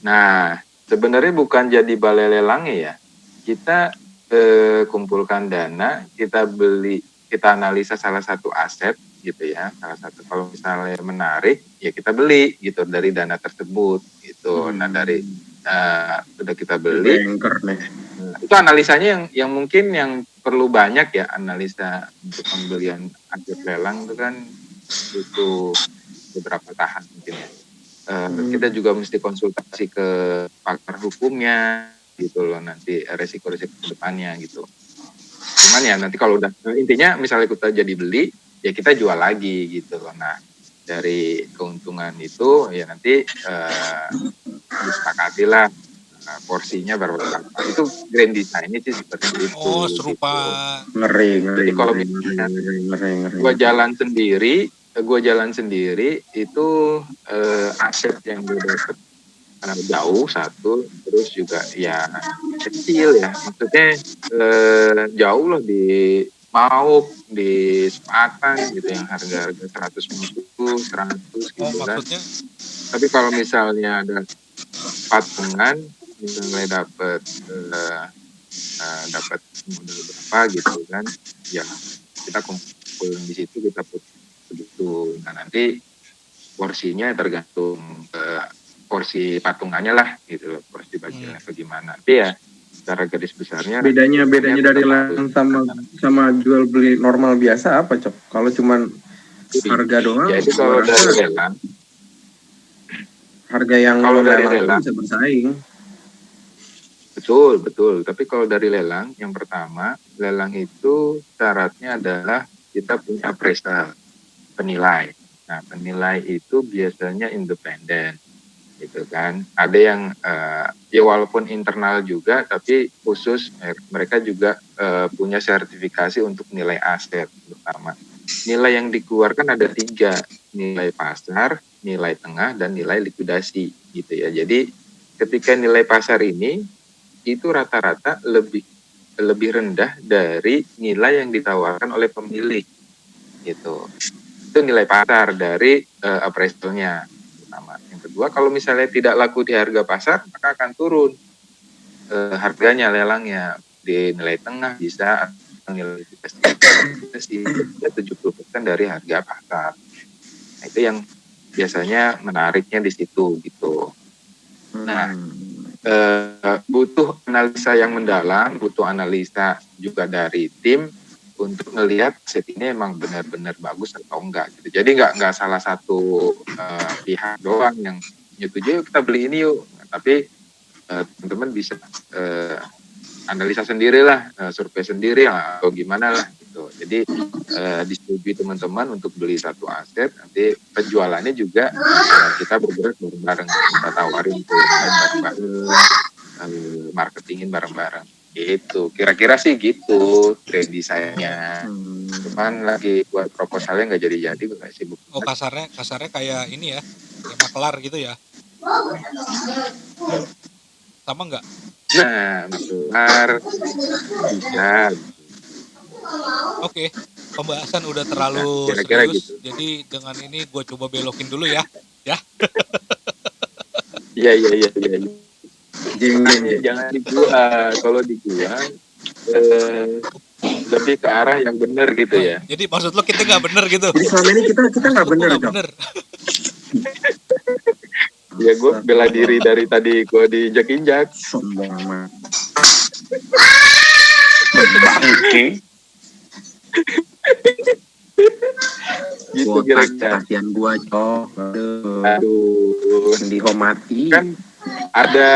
Nah, sebenarnya bukan jadi balai lelangnya ya. Kita kumpulkan dana, kita analisa salah satu aset gitu ya. Salah satu kalau misalnya menarik, ya kita beli gitu dari dana tersebut gitu. Nah, dari sudah kita beli. Itu analisanya yang mungkin yang perlu banyak ya, analisa untuk pembelian aset lelang itu kan butuh beberapa tahap mungkin ya. Kita juga mesti konsultasi ke pakar hukumnya gitu loh, nanti resiko-resiko kedepannya gitu. Cuman ya nanti kalau udah intinya misalnya kita jadi beli ya kita jual lagi gitu loh. Nah dari keuntungan itu ya nanti disepakati lah porsinya berapa. Itu grand design sih seperti itu. Oh, serupa. Gitu. Ngeri. Jadi kalau misalnya gue jalan sendiri itu aset yang gue dapat jauh satu, terus juga ya kecil ya, maksudnya jauh loh di Mauk, di Sepatan gitu yang harga 150, 100 gitu kan. Maksudnya? Tapi kalau misalnya ada patungan, misalnya dapat modal berapa gitu kan, ya kita kumpulin di situ, kita putus begitu. Nah nanti porsinya tergantung porsi patungannya lah gitu loh, porsi bagiannya bagaimana. Tapi ya secara garis besarnya Bedanya dari tetap lelang harus sama jual beli normal biasa apa, Cok? Kalau cuman harga doang, jadi kalau gua dari rasa lelang harga yang kalau lo dari lelang itu lelang bisa bersaing. betul. Tapi kalau dari lelang, yang pertama, lelang itu syaratnya adalah kita punya appraisal, penilai. Nah, penilai itu biasanya independen, gitu kan. Ada yang ya walaupun internal juga, tapi khusus mereka juga punya sertifikasi untuk nilai aset, terutama. Nilai yang dikeluarkan ada 3, nilai pasar, nilai tengah, dan nilai likuidasi, gitu ya. Jadi ketika nilai pasar ini itu rata-rata lebih rendah dari nilai yang ditawarkan oleh pemilik, gitu. Itu nilai pasar dari appraisalnya pertama. Yang kedua, kalau misalnya tidak laku di harga pasar, maka akan turun harganya lelangnya di nilai tengah bisa nilai investasi 70% dari harga pasar. Nah, itu yang biasanya menariknya di situ gitu. Nah, butuh analisa yang mendalam, butuh analisa juga dari tim untuk melihat aset ini emang benar-benar bagus atau enggak gitu. Jadi nggak salah satu pihak doang yang nyetujui kita beli ini yuk, tapi teman-teman bisa analisa sendirilah, survei sendiri lah, atau gimana lah gitu. Jadi disetujui teman-teman untuk beli satu aset, nanti penjualannya juga kita bergerak bareng-bareng, kita tawarin ke bareng-bareng, marketingin bareng-bareng. Gitu, kira-kira sih gitu trade desainnya. Cuman lagi buat proposalnya nggak jadi-jadi, nggak sibuk. Oh, kasarnya kayak ini ya, kayak makelar gitu ya. Sama nggak? Nah, makelar bisa. Oke, pembahasan udah terlalu Kira-kira serius. gitu. Jadi dengan ini gue coba belokin dulu ya. Iya. Jeng. Jangan dijual. Kalau dijual lebih ke arah yang benar gitu ya. Jadi maksud lo kita nggak bener gitu? Jadi selama ini kita nggak bener, Nggak Cok. bener. Ya gue bela diri dari tadi gue diinjak-injak. Sombong amat. Bangke. Gitu Gua kira-kira. kasihan gua, Cok. Aduh. Dihormati. Kan ada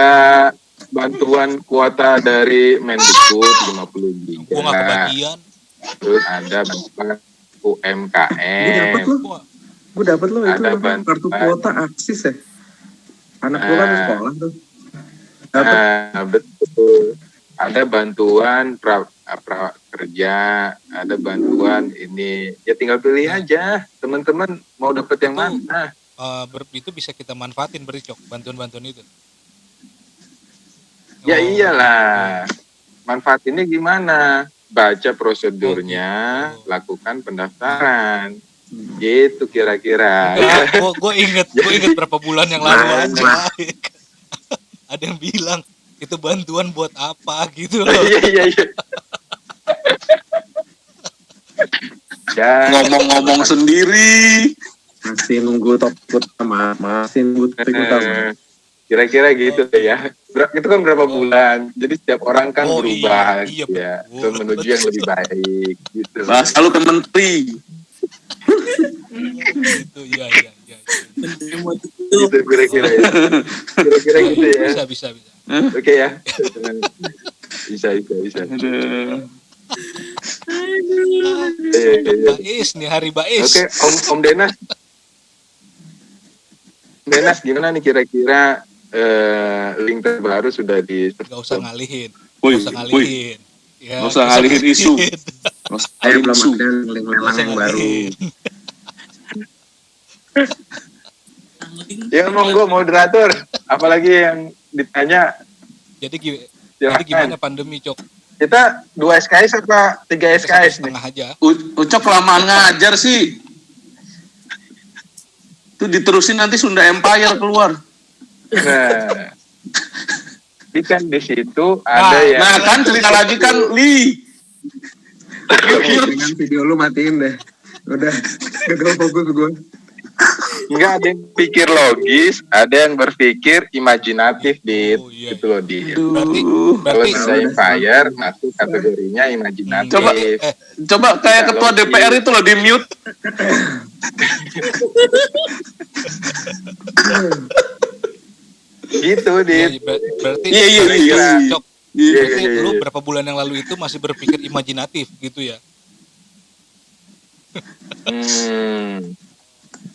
bantuan kuota dari Mendikbud 50 Gue giga. nggak kebagian. Terus ada bantuan UMKM. Gue dapet lo itu Ada apa? Kartu bantuan. kuota Aksis ya. Anak gue kan sekolah tuh. Dapet. Nah, betul. Ada bantuan kerja, ada bantuan ini. Ya tinggal pilih aja. Teman-teman mau dapat yang mana? Itu bisa kita manfaatin berarti, Cok, bantuan-bantuan itu. Ya iyalah. Manfaat ini gimana? Baca prosedurnya, lakukan pendaftaran. Gitu kira-kira. Gue inget berapa bulan yang lalu aja. Ada yang bilang itu bantuan buat apa gitu loh. Iya. Ya, Ngomong-ngomong sendiri. Masih nunggu topik utama. Kira-kira gitu ya. Itu kan berapa bulan. Jadi setiap orang kan berubah iya, gitu ya. Menuju yang lebih baik gitu. Bahas lu ke menteri. Itu iya. Gitu kira-kira ya. Kira-kira gitu ya. Bisa. Oke ya. Bisa. Bais nih, hari Bais. Oke, Om Denas. Denas gimana nih kira-kira link terbaru sudah di Gak usah ngalihin. Woi. Ya, Gak usah ngalihin isu. Saya belum ada link lelang yang baru. Ya monggo moderator, apalagi yang ditanya. Jadi Silakan. gimana pandemi, Cok? Kita 2 SKS apa 3 SKS nih? Setengah aja. Ucok kelamaan ngajar sih. Itu diterusin nanti Sunda Empire keluar. Nah, ikan di situ ada yang. Nah kan cerita lagi kan Li. Dengan video lu matiin deh. Udah gagal fokus gue. Enggak, ada yang pikir logis, ada yang berpikir imajinatif, Dit. Oh iya. Gitu loh, Dit. Berarti Kalau berarti sudah Empire masuk kategorinya imajinatif. Coba coba kayak ketua DPR itu loh di mute. Gitu, Dit. berarti Iya. Cok, Iya, berarti iya, lu iya. berapa bulan yang lalu itu masih berpikir imajinatif gitu ya?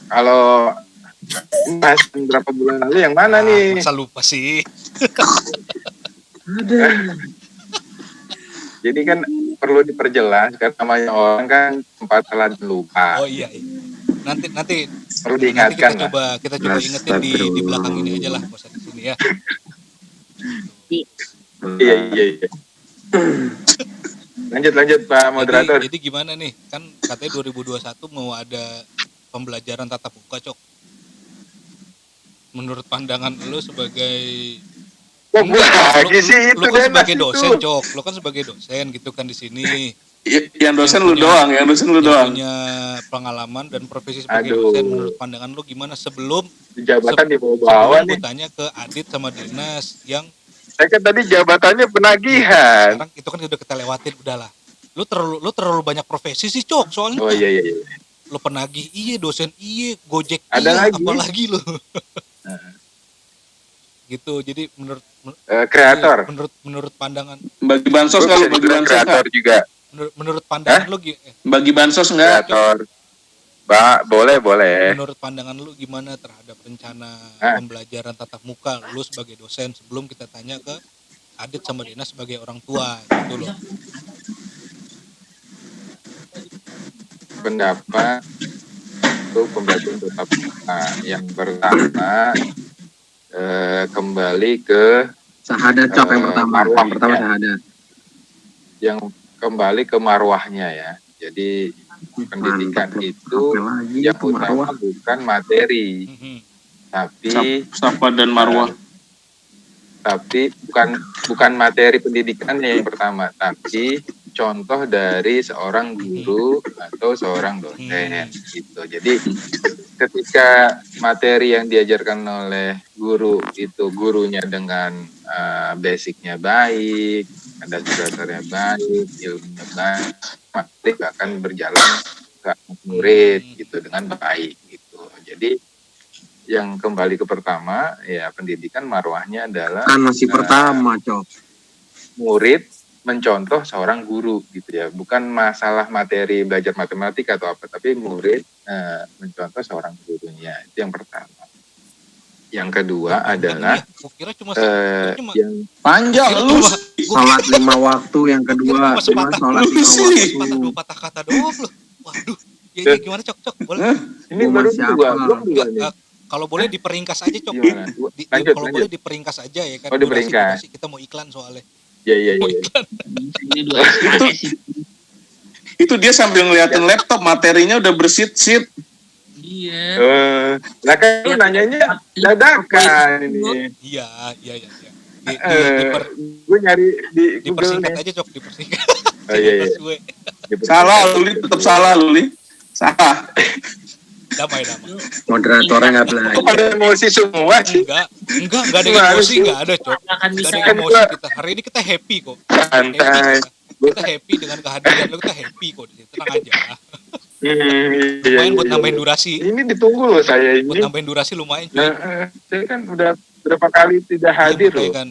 Kalau Mas berapa bulan lalu yang mana nih? Masa lupa sih? Jadi kan perlu diperjelas karena namanya orang kan tempat salah dan lupa. Oh iya. Nanti Perlu nanti diingatkan kita lah. coba ingetin di belakang ini aja lah, nggak usah di sini ya. Iya. Lanjut Pak Moderator. Jadi gimana nih? Kan katanya 2021 mau ada pembelajaran tatap muka, Cok. Menurut pandangan lu sebagai Kok gue lagi sih itu lu kan Denas sebagai itu. dosen, Cok. Lu kan sebagai dosen gitu kan di sini. Yang dosen lu doang, yang dosen lu doang. Punya pengalaman dan profesi sebagai Aduh. dosen, menurut pandangan lu gimana sebelum Jabatan di bawah-bawah gue nih. tanya ke Adit sama Dinas yang Saya kan tadi jabatannya penagihan. sekarang itu kan udah kita lewatin, udahlah. Lu terlalu banyak profesi sih, Cok. Soalnya Oh iya. lu penagih iya, dosen iya, Gojek Ada iya, lagi. apalagi lu. Gitu. Jadi Kreator. menurut pandangan Bagi bansos Gue nggak bisa lu bagi dibilang bansos kreator nggak? juga. menurut pandangan lu Bagi bansos nggak? Kreator. Boleh. menurut pandangan lu gimana terhadap rencana Hah? pembelajaran tatap muka lu sebagai dosen, sebelum kita tanya ke Adit sama Dinas sebagai orang tua gitu loh. Pendapat itu pembelajaran tetap muka. Yang pertama kembali ke Syahadat Cok yang pertama. marwah, Yang pertama ya. syahadat. yang kembali ke marwahnya ya. Jadi pendidikan Mantap, itu apa lagi yang itu marwah? utama bukan materi, Mhm. tapi Safa dan Marwah. bukan materi pendidikannya yang pertama, tapi contoh dari seorang guru atau seorang dosen gitu. Jadi ketika materi yang diajarkan oleh guru itu gurunya dengan basicnya baik, ada dasarnya baik, ilmunya baik, materi akan berjalan ke murid gitu dengan baik gitu. Jadi yang kembali ke pertama ya, pendidikan marwahnya adalah Kan masih pertama Cok. murid mencontoh seorang guru gitu ya, bukan masalah materi belajar matematika atau apa, tapi murid mencontoh seorang gurunya. Itu yang pertama. Yang kedua adalah Gua kira cuma yang Panjang lu. Sholat 5 waktu yang kedua. Cuma sepatah. Sholat 5 waktu. patah kata doang loh. Waduh. Ya, gimana Cok? Boleh. ini Gua baru siapa? belum dua nih. Kalau boleh diperingkas aja, Cok. Gimana? Kalau boleh Lanjut. diperingkas aja ya kan. Oh, diperingkas. Durasi, kita mau iklan soalnya. Iya. Mau iklan. Ini 2 sih. Itu dia sambil ngeliatin laptop, materinya udah bersit-sit. Iya. Nah kan lu nanyanya dadakan ini. Iya. Gue nyari di Google Dipersingkat nih. aja, Cok, dipersingkat. Oh, iya. Gue. Salah, Luli. Tetap salah, Luli. Salah. Damai. Moderatornya nggak belajar. Kok pada emosi semua sih? Enggak ada Gimana emosi, sih? enggak ada, Cok. Nggak akan Enggak bisa. ada emosi kita. Hari ini kita happy kok. Santai. Kita happy dengan kehadiran lu, kita happy kok di sini. Tenang aja. Iya. Lumayan buat nambahin durasi. Ini ditunggu loh saya Buat ini. nambahin durasi lumayan, Cok. Nah, saya kan udah berapa kali tidak hadir Makanya loh. kan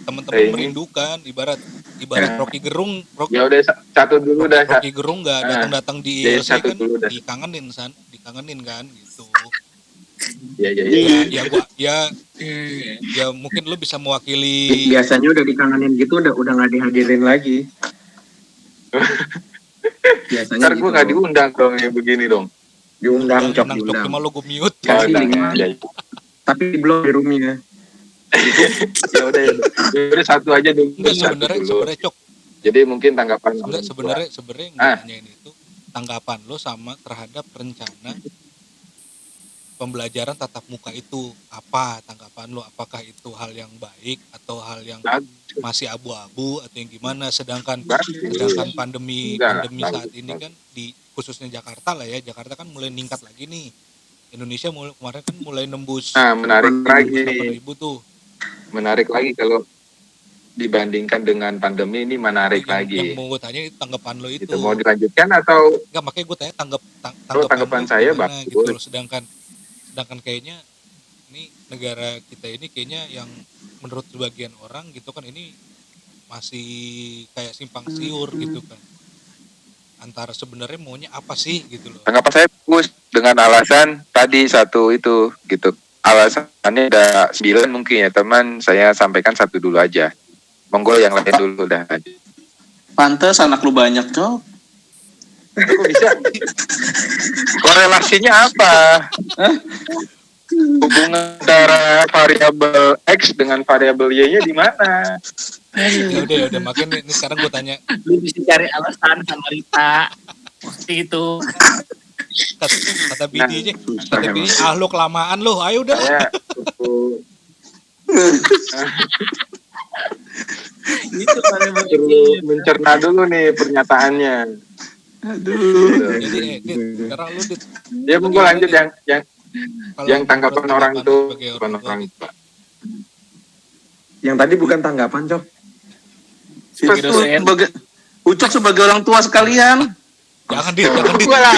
teman-teman Ini. merindukan, ibarat Ya. Rocky Gerung, Ya udah satu dulu dah. Rocky Gerung nggak datang di Ya, ILC satu kan dulu dah. dikangenin kan gitu. Iya. Ya gua ya mungkin lu bisa mewakili. Biasanya udah dikangenin gitu udah nggak dihadirin lagi. Biasanya Ntar gitu. gue nggak diundang dong yang begini dong. Diundang Cok, Tenang, Cok, diundang. cuma lu gue mute. Kasih udah. linknya. Ya, Tapi di blog di roomnya. ya udah. Ya udah satu aja dulu. Enggak, Satu dulu. sebenarnya Cok. Jadi mungkin tanggapan Enggak, orang tua. sebenarnya yang gue tanyain itu tanggapan lo sama terhadap rencana pembelajaran tatap muka itu apa, tanggapan lo, apakah itu hal yang baik atau hal yang Bagus. masih abu-abu atau yang gimana, sedangkan Bagus. pandemi Enggak, pandemi bagus, saat ini kan di khususnya Jakarta lah ya, Jakarta kan mulai meningkat lagi nih Indonesia kemarin kan mulai nembus Nah, menarik lagi 8.000 tuh. kalau dibandingkan dengan pandemi ini menarik yang lagi. mau gue tanya itu tanggapan lo itu. Itu mau dilanjutkan atau Enggak, makanya gue tanya tanggapan lo saya gimana bagus. gitu loh. Sedangkan kayaknya ini negara kita ini kayaknya yang menurut sebagian orang gitu kan ini masih kayak simpang siur gitu kan. Antara sebenarnya maunya apa sih gitu loh. Tanggapan saya bagus dengan alasan tadi satu itu gitu. Alasannya ada 9 mungkin ya teman, saya sampaikan satu dulu aja. Monggo yang lain dulu dah. Pantes anak lu banyak, Cok. Kok bisa? Korelasinya apa? Hubungan antara variabel X dengan variabel Y-nya di mana? Ya udah makanya ini sekarang gue tanya. Lu bisa cari alasan sama Rita waktu itu. Kata bininya, lo kelamaan lo, ayo udah. Saya Itu paling suruh mencerna dulu nih pernyataannya. Jadi sekarang lu Ya monggo lanjut yang tanggapan menurut orang itu sebagai bukan orang tua orang gitu. tua. Yang tadi bukan tanggapan, Cok. Ucok sebagai orang tua sekalian. Jangan Gua lah,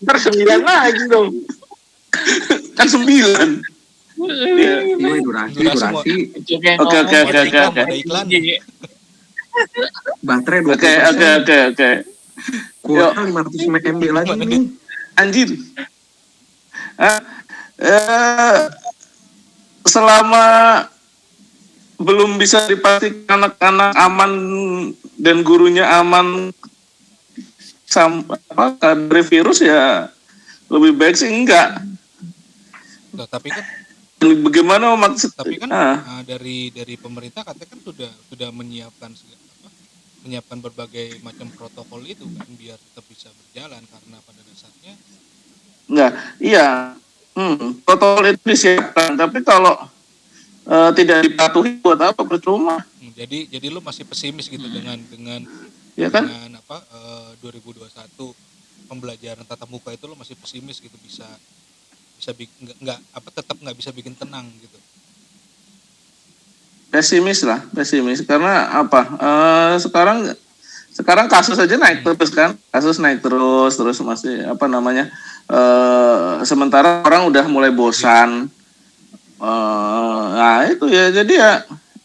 ntar 9 lagi dong. Kan 9. Ini durasi. Oke. ada iklan. Baterai 20%. Oke. Kuota 500 MB lagi nih. Anjir. Selama belum bisa dipastikan anak-anak aman dan gurunya aman dari virus ya lebih baik sih enggak. Loh, tapi kan Bagaimana maksud? Tapi kan dari pemerintah katanya kan sudah menyiapkan berbagai macam protokol itu kan biar tetap bisa berjalan karena pada dasarnya. Enggak, iya. Protokol itu disiapkan, tapi kalau tidak dipatuhi buat apa, percuma. Jadi lu masih pesimis gitu dengan Ya kan? dengan 2021 pembelajaran tatap muka itu lu masih pesimis gitu bisa tetap nggak bisa bikin tenang gitu. Pesimis karena apa? Sekarang kasus aja naik terus kan, terus masih sementara orang udah mulai bosan. Nah itu ya, jadi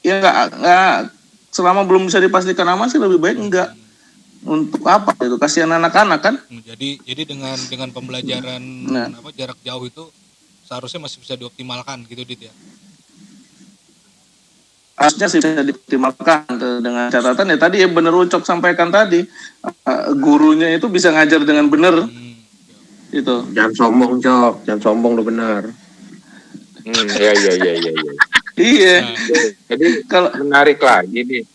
ya nggak selama belum bisa dipastikan aman sih lebih baik enggak. Untuk apa itu, kasihan anak-anak kan. Jadi dengan pembelajaran jarak jauh itu seharusnya masih bisa dioptimalkan gitu Dit ya. Harusnya sih bisa dioptimalkan dengan catatan ya tadi ya bener Ucok sampaikan tadi, gurunya itu bisa ngajar dengan benar. Itu. Jangan sombong, Cok. Jangan sombong, lu benar. Iya. Iya. Jadi kalau menarik lagi nih.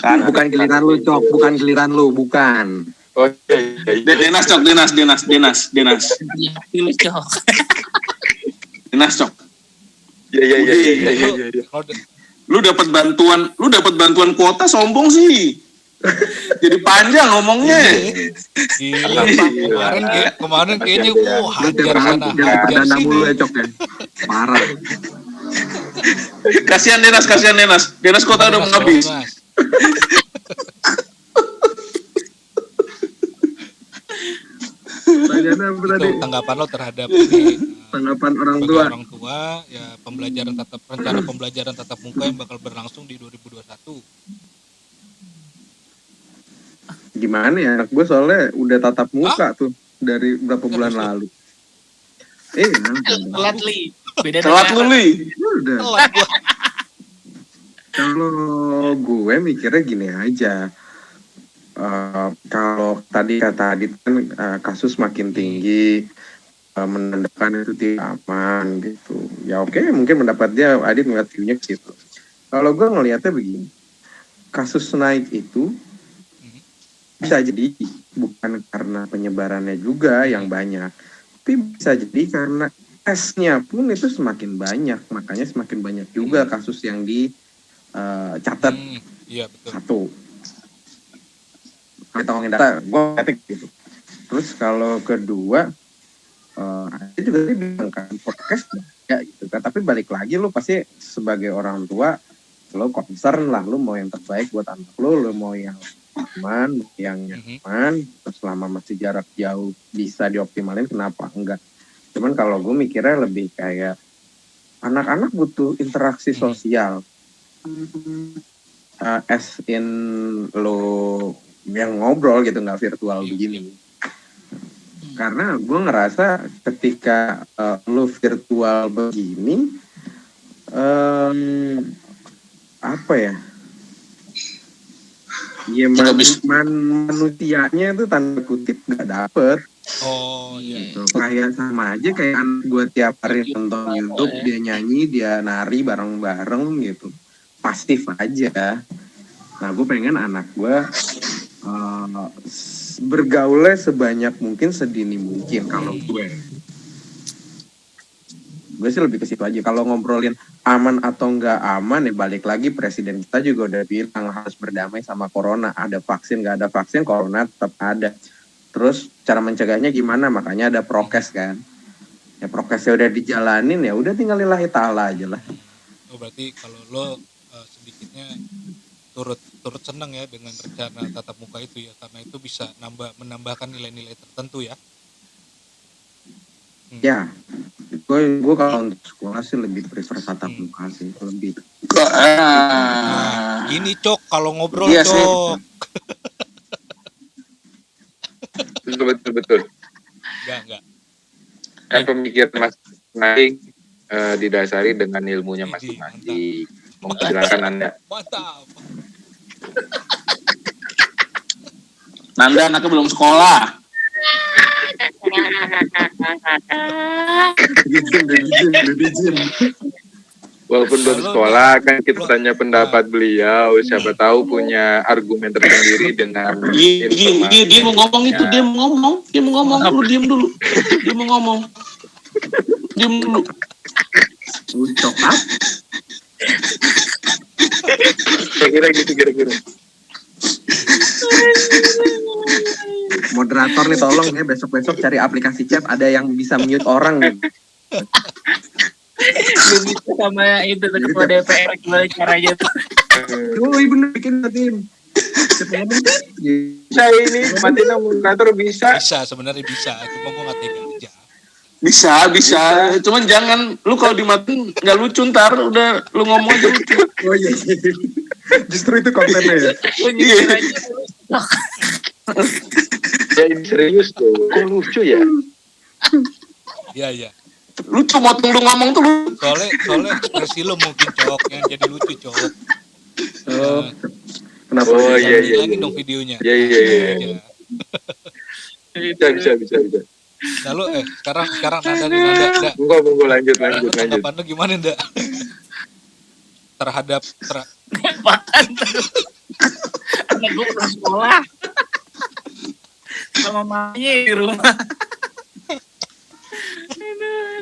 Bukan giliran lu, Cok. Bukan giliran lu, bukan. Oh iya. Denas Cok. Iya. Lu dapat bantuan kuota, sombong sih. Jadi panjang ngomongnya. Gila. Kemarin kayaknya hajar sana hajar Dana sini. mulu ya, Cok ya. Parah. Kasihan Denas. Denas kota udah mau habis. Pertanyaannya apa tadi? Itu tanggapan lo terhadap ini, Tanggapan orang bagi tua. orang tua ya rencana pembelajaran tatap muka yang bakal berlangsung di 2021. Gimana ya, anak gue soalnya udah tatap muka tuh dari berapa bulan lalu. Telat li. Beda Telat lu Li. Udah. Kalau gue mikirnya gini aja. Kalau tadi kata Adit kan kasus makin tinggi, menandakan itu tidak aman gitu. Ya oke, mungkin pendapat dia, Adit ngeliat view-nya ke situ. Kalau gue ngelihatnya begini, kasus naik itu bisa jadi bukan karena penyebarannya juga yang banyak, tapi bisa jadi karena tesnya pun itu semakin banyak, makanya semakin banyak juga kasus yang dicatat. Iya betul. Satu, kita ngomongin data, gue etik gitu. Terus kalau kedua, ada juga tadi bilang kan podcast ya gitu kan. Tapi balik lagi lu pasti sebagai orang tua lu concern lah, lu mau yang terbaik buat anak lu mau yang aman, yang nyaman. Terus selama masih jarak jauh bisa dioptimalin, kenapa enggak? Cuman kalau gue mikirnya lebih kayak anak-anak butuh interaksi sosial. As in lo yang ngobrol gitu, nggak virtual begini. Karena gue ngerasa ketika lo virtual begini, apa ya? Ya manusianya itu tanda kutip nggak dapet. Oh iya. Gitu. Kayak sama aja kayak anak gue tiap hari nonton YouTube, dia nyanyi, dia nari bareng-bareng gitu. Pasif aja. Nah gue pengen anak gue bergaulnya sebanyak mungkin, sedini mungkin. Kalau gue sih lebih ke situ aja. Kalau ngobrolin aman atau nggak aman, ya balik lagi presiden kita juga udah bilang harus berdamai sama corona. Ada vaksin nggak ada vaksin, corona tetap ada. Terus cara mencegahnya gimana? Makanya ada prokes kan. Ya prokesnya udah dijalanin, ya udah tinggal lillahi ta'ala aja lah. Oh berarti kalau lo sedikitnya turut senang ya dengan rencana tatap muka itu ya, karena itu bisa menambahkan nilai-nilai tertentu ya. Ya, gue kalau untuk sekolah sih lebih prefer tatap muka sih, lebih. Nah, gini Cok, kalau ngobrol Iya, Cok. Betul. Enggak. Kan pemikiran masing-masing didasari dengan ilmunya masing-masing. Silakan Anda. Mantap. Nanda anaknya belum sekolah. Walaupun belum sekolah, kan kita tanya pendapat beliau. Siapa tahu punya argumen tersendiri dengan Dia mau ngomong itu, dia mau ngomong. Lu diam dulu. Dia mau ngomong. Diam dulu. Ucok apa? kira-kira gitu. Moderator nih tolong ya, besok-besok cari aplikasi chat ada yang bisa mute orang nih. Lu bisa sama itu ketua DPR gimana caranya tuh? Oh iya bener, bikin tim. Bisa ini matiin moderator bisa. Bisa, sebenarnya bisa. Cuma gue nggak tega aja. Bisa. Cuman jangan lu kalau dimatiin nggak lucu, ntar udah lu ngomong aja lucu. Oh iya. Justru itu kontennya ya. Iya. Ya ini serius tuh. Kok lucu ya? Iya. Lucu, motong lu ngomong tuh lu. Soalnya ekspresi lo mungkin Cok yang jadi lucu Cok. Oh. Kenapa? Oh iya. Lagi dong videonya. Iya. Bisa. Nah lo sekarang Nanda. Monggo lanjut. Tanggapan lo gimana Nanda? Terhadap Apaan tuh? Anak gue belum sekolah. Sama mamanya di rumah.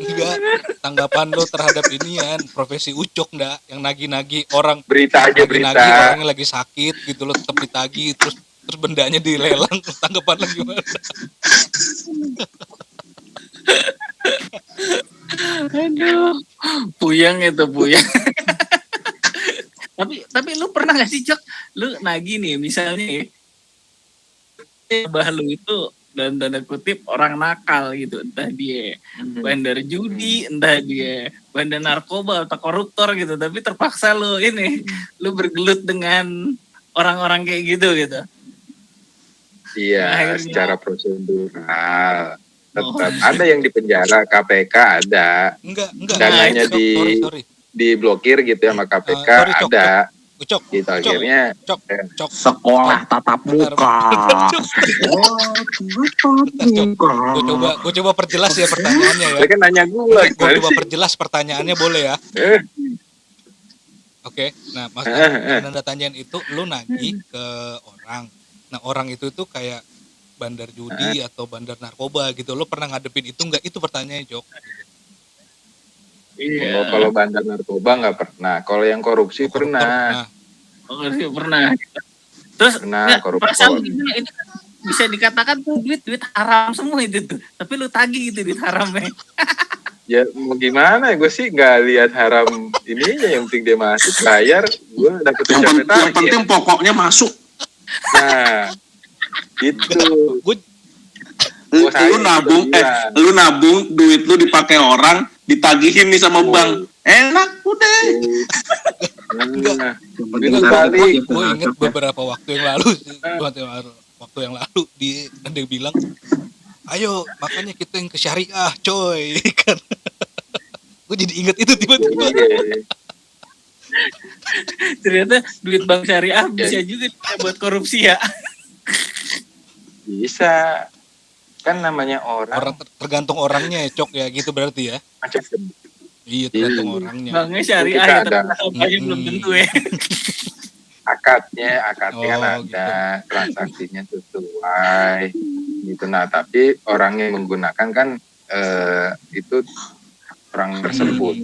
enggak, tanggapan lo terhadap inian profesi Ucok ndak yang nagi-nagi orang, Berita orangnya lagi sakit gitu lo tetap ditagi, terus bendanya dilelang. Tanggapan lo gimana? Aduh, puyeng. tapi lu pernah gak sih Cok, lu nagih nih misalnya bah lu itu dan tanda kutip orang nakal gitu, entah dia bandar judi, entah dia bandar narkoba atau koruptor gitu, tapi terpaksa lu bergelut dengan orang-orang kayak gitu. Iya, Akhirnya, secara prosedural tetap ada yang dipenjara, KPK ada. Enggak. Dananya Sorry. diblokir gitu ya sama KPK Cok. ada. Ucok, Gitu akhirnya Cok. Sekolah tatap muka. Gue coba perjelas ya pertanyaannya ya. Saya kan nanya gue Gue coba perjelas pertanyaannya, boleh ya? Oke. Nah, maksudnya yang Anda tanyain itu lu nagih ke orang. Nah, orang itu tuh kayak bandar judi atau bandar narkoba gitu. Lu pernah ngadepin itu enggak? Itu pertanyaannya, Jok. Iya. Kalau bandar narkoba nggak pernah. Kalau yang korupsi pernah. Korupsi pernah. Terus Pernah korupsi. perasaan gimana ini? bisa dikatakan tuh duit haram semua itu tuh. Tapi lu tagih gitu duit haramnya. Ya mau gimana, gue sih nggak lihat haram ininya, yang penting dia masuk bayar, gue dapet Yang penting pokoknya masuk. Nah itu Gue Lu nabung duit lu dipakai orang, ditagihin nih sama bank. Enak udah. Nah, gue inget beberapa waktu yang lalu ada yang bilang, ayo makanya kita yang ke syariah coy kan. Gue jadi inget itu tiba-tiba. Ternyata duit bank syariah bisa juga buat korupsi ya. Bisa, kan namanya orang Tergantung orangnya ya Cok ya gitu berarti ya. macam-macam. Iya tergantung orangnya. Banknya syariah Kita ya, ada. tapi belum tentu ya. akadnya kan Oh, ada, transaksinya sesuai gitu. Nah tapi orang yang menggunakan kan itu orang tersebut.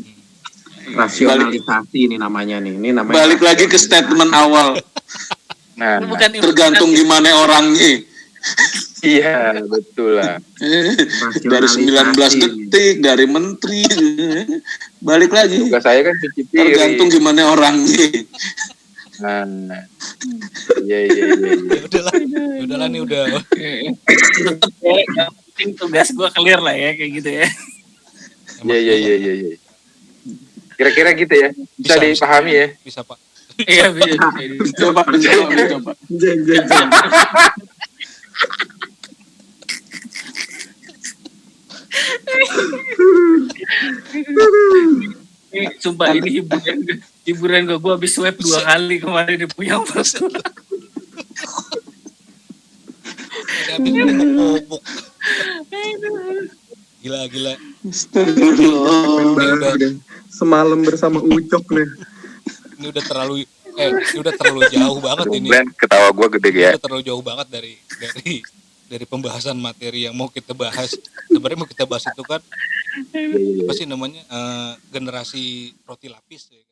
Rasionalisasi ini namanya nih. Ini namanya Balik lagi ke statement awal. Nah, Bukan Tergantung gimana orangnya. iya betul lah. Dari 19 detik, dari menteri. Balik lagi. Tugas saya kan cuci piring. Tergantung gimana orangnya. Nah, iya. Ya udahlah nih udah. Tetap ya, yang penting tugas gue clear lah ya kayak gitu ya. Iya. Kira-kira gitu ya. Bisa dipahami ya. Bisa Pak. Iya bisa. Coba. Sumpah ini hiburan gue habis swab 2 kali kemarin di Puyang Mas. Ada habis ngobok. Gila. Astagfirullah. semalam bersama Ucok nih. Ini udah terlalu jauh banget ini. Glenn, ketawa gue gede ya. Udah terlalu jauh banget dari pembahasan materi yang mau kita bahas. Sebenarnya mau kita bahas itu kan apa sih namanya generasi roti lapis ya.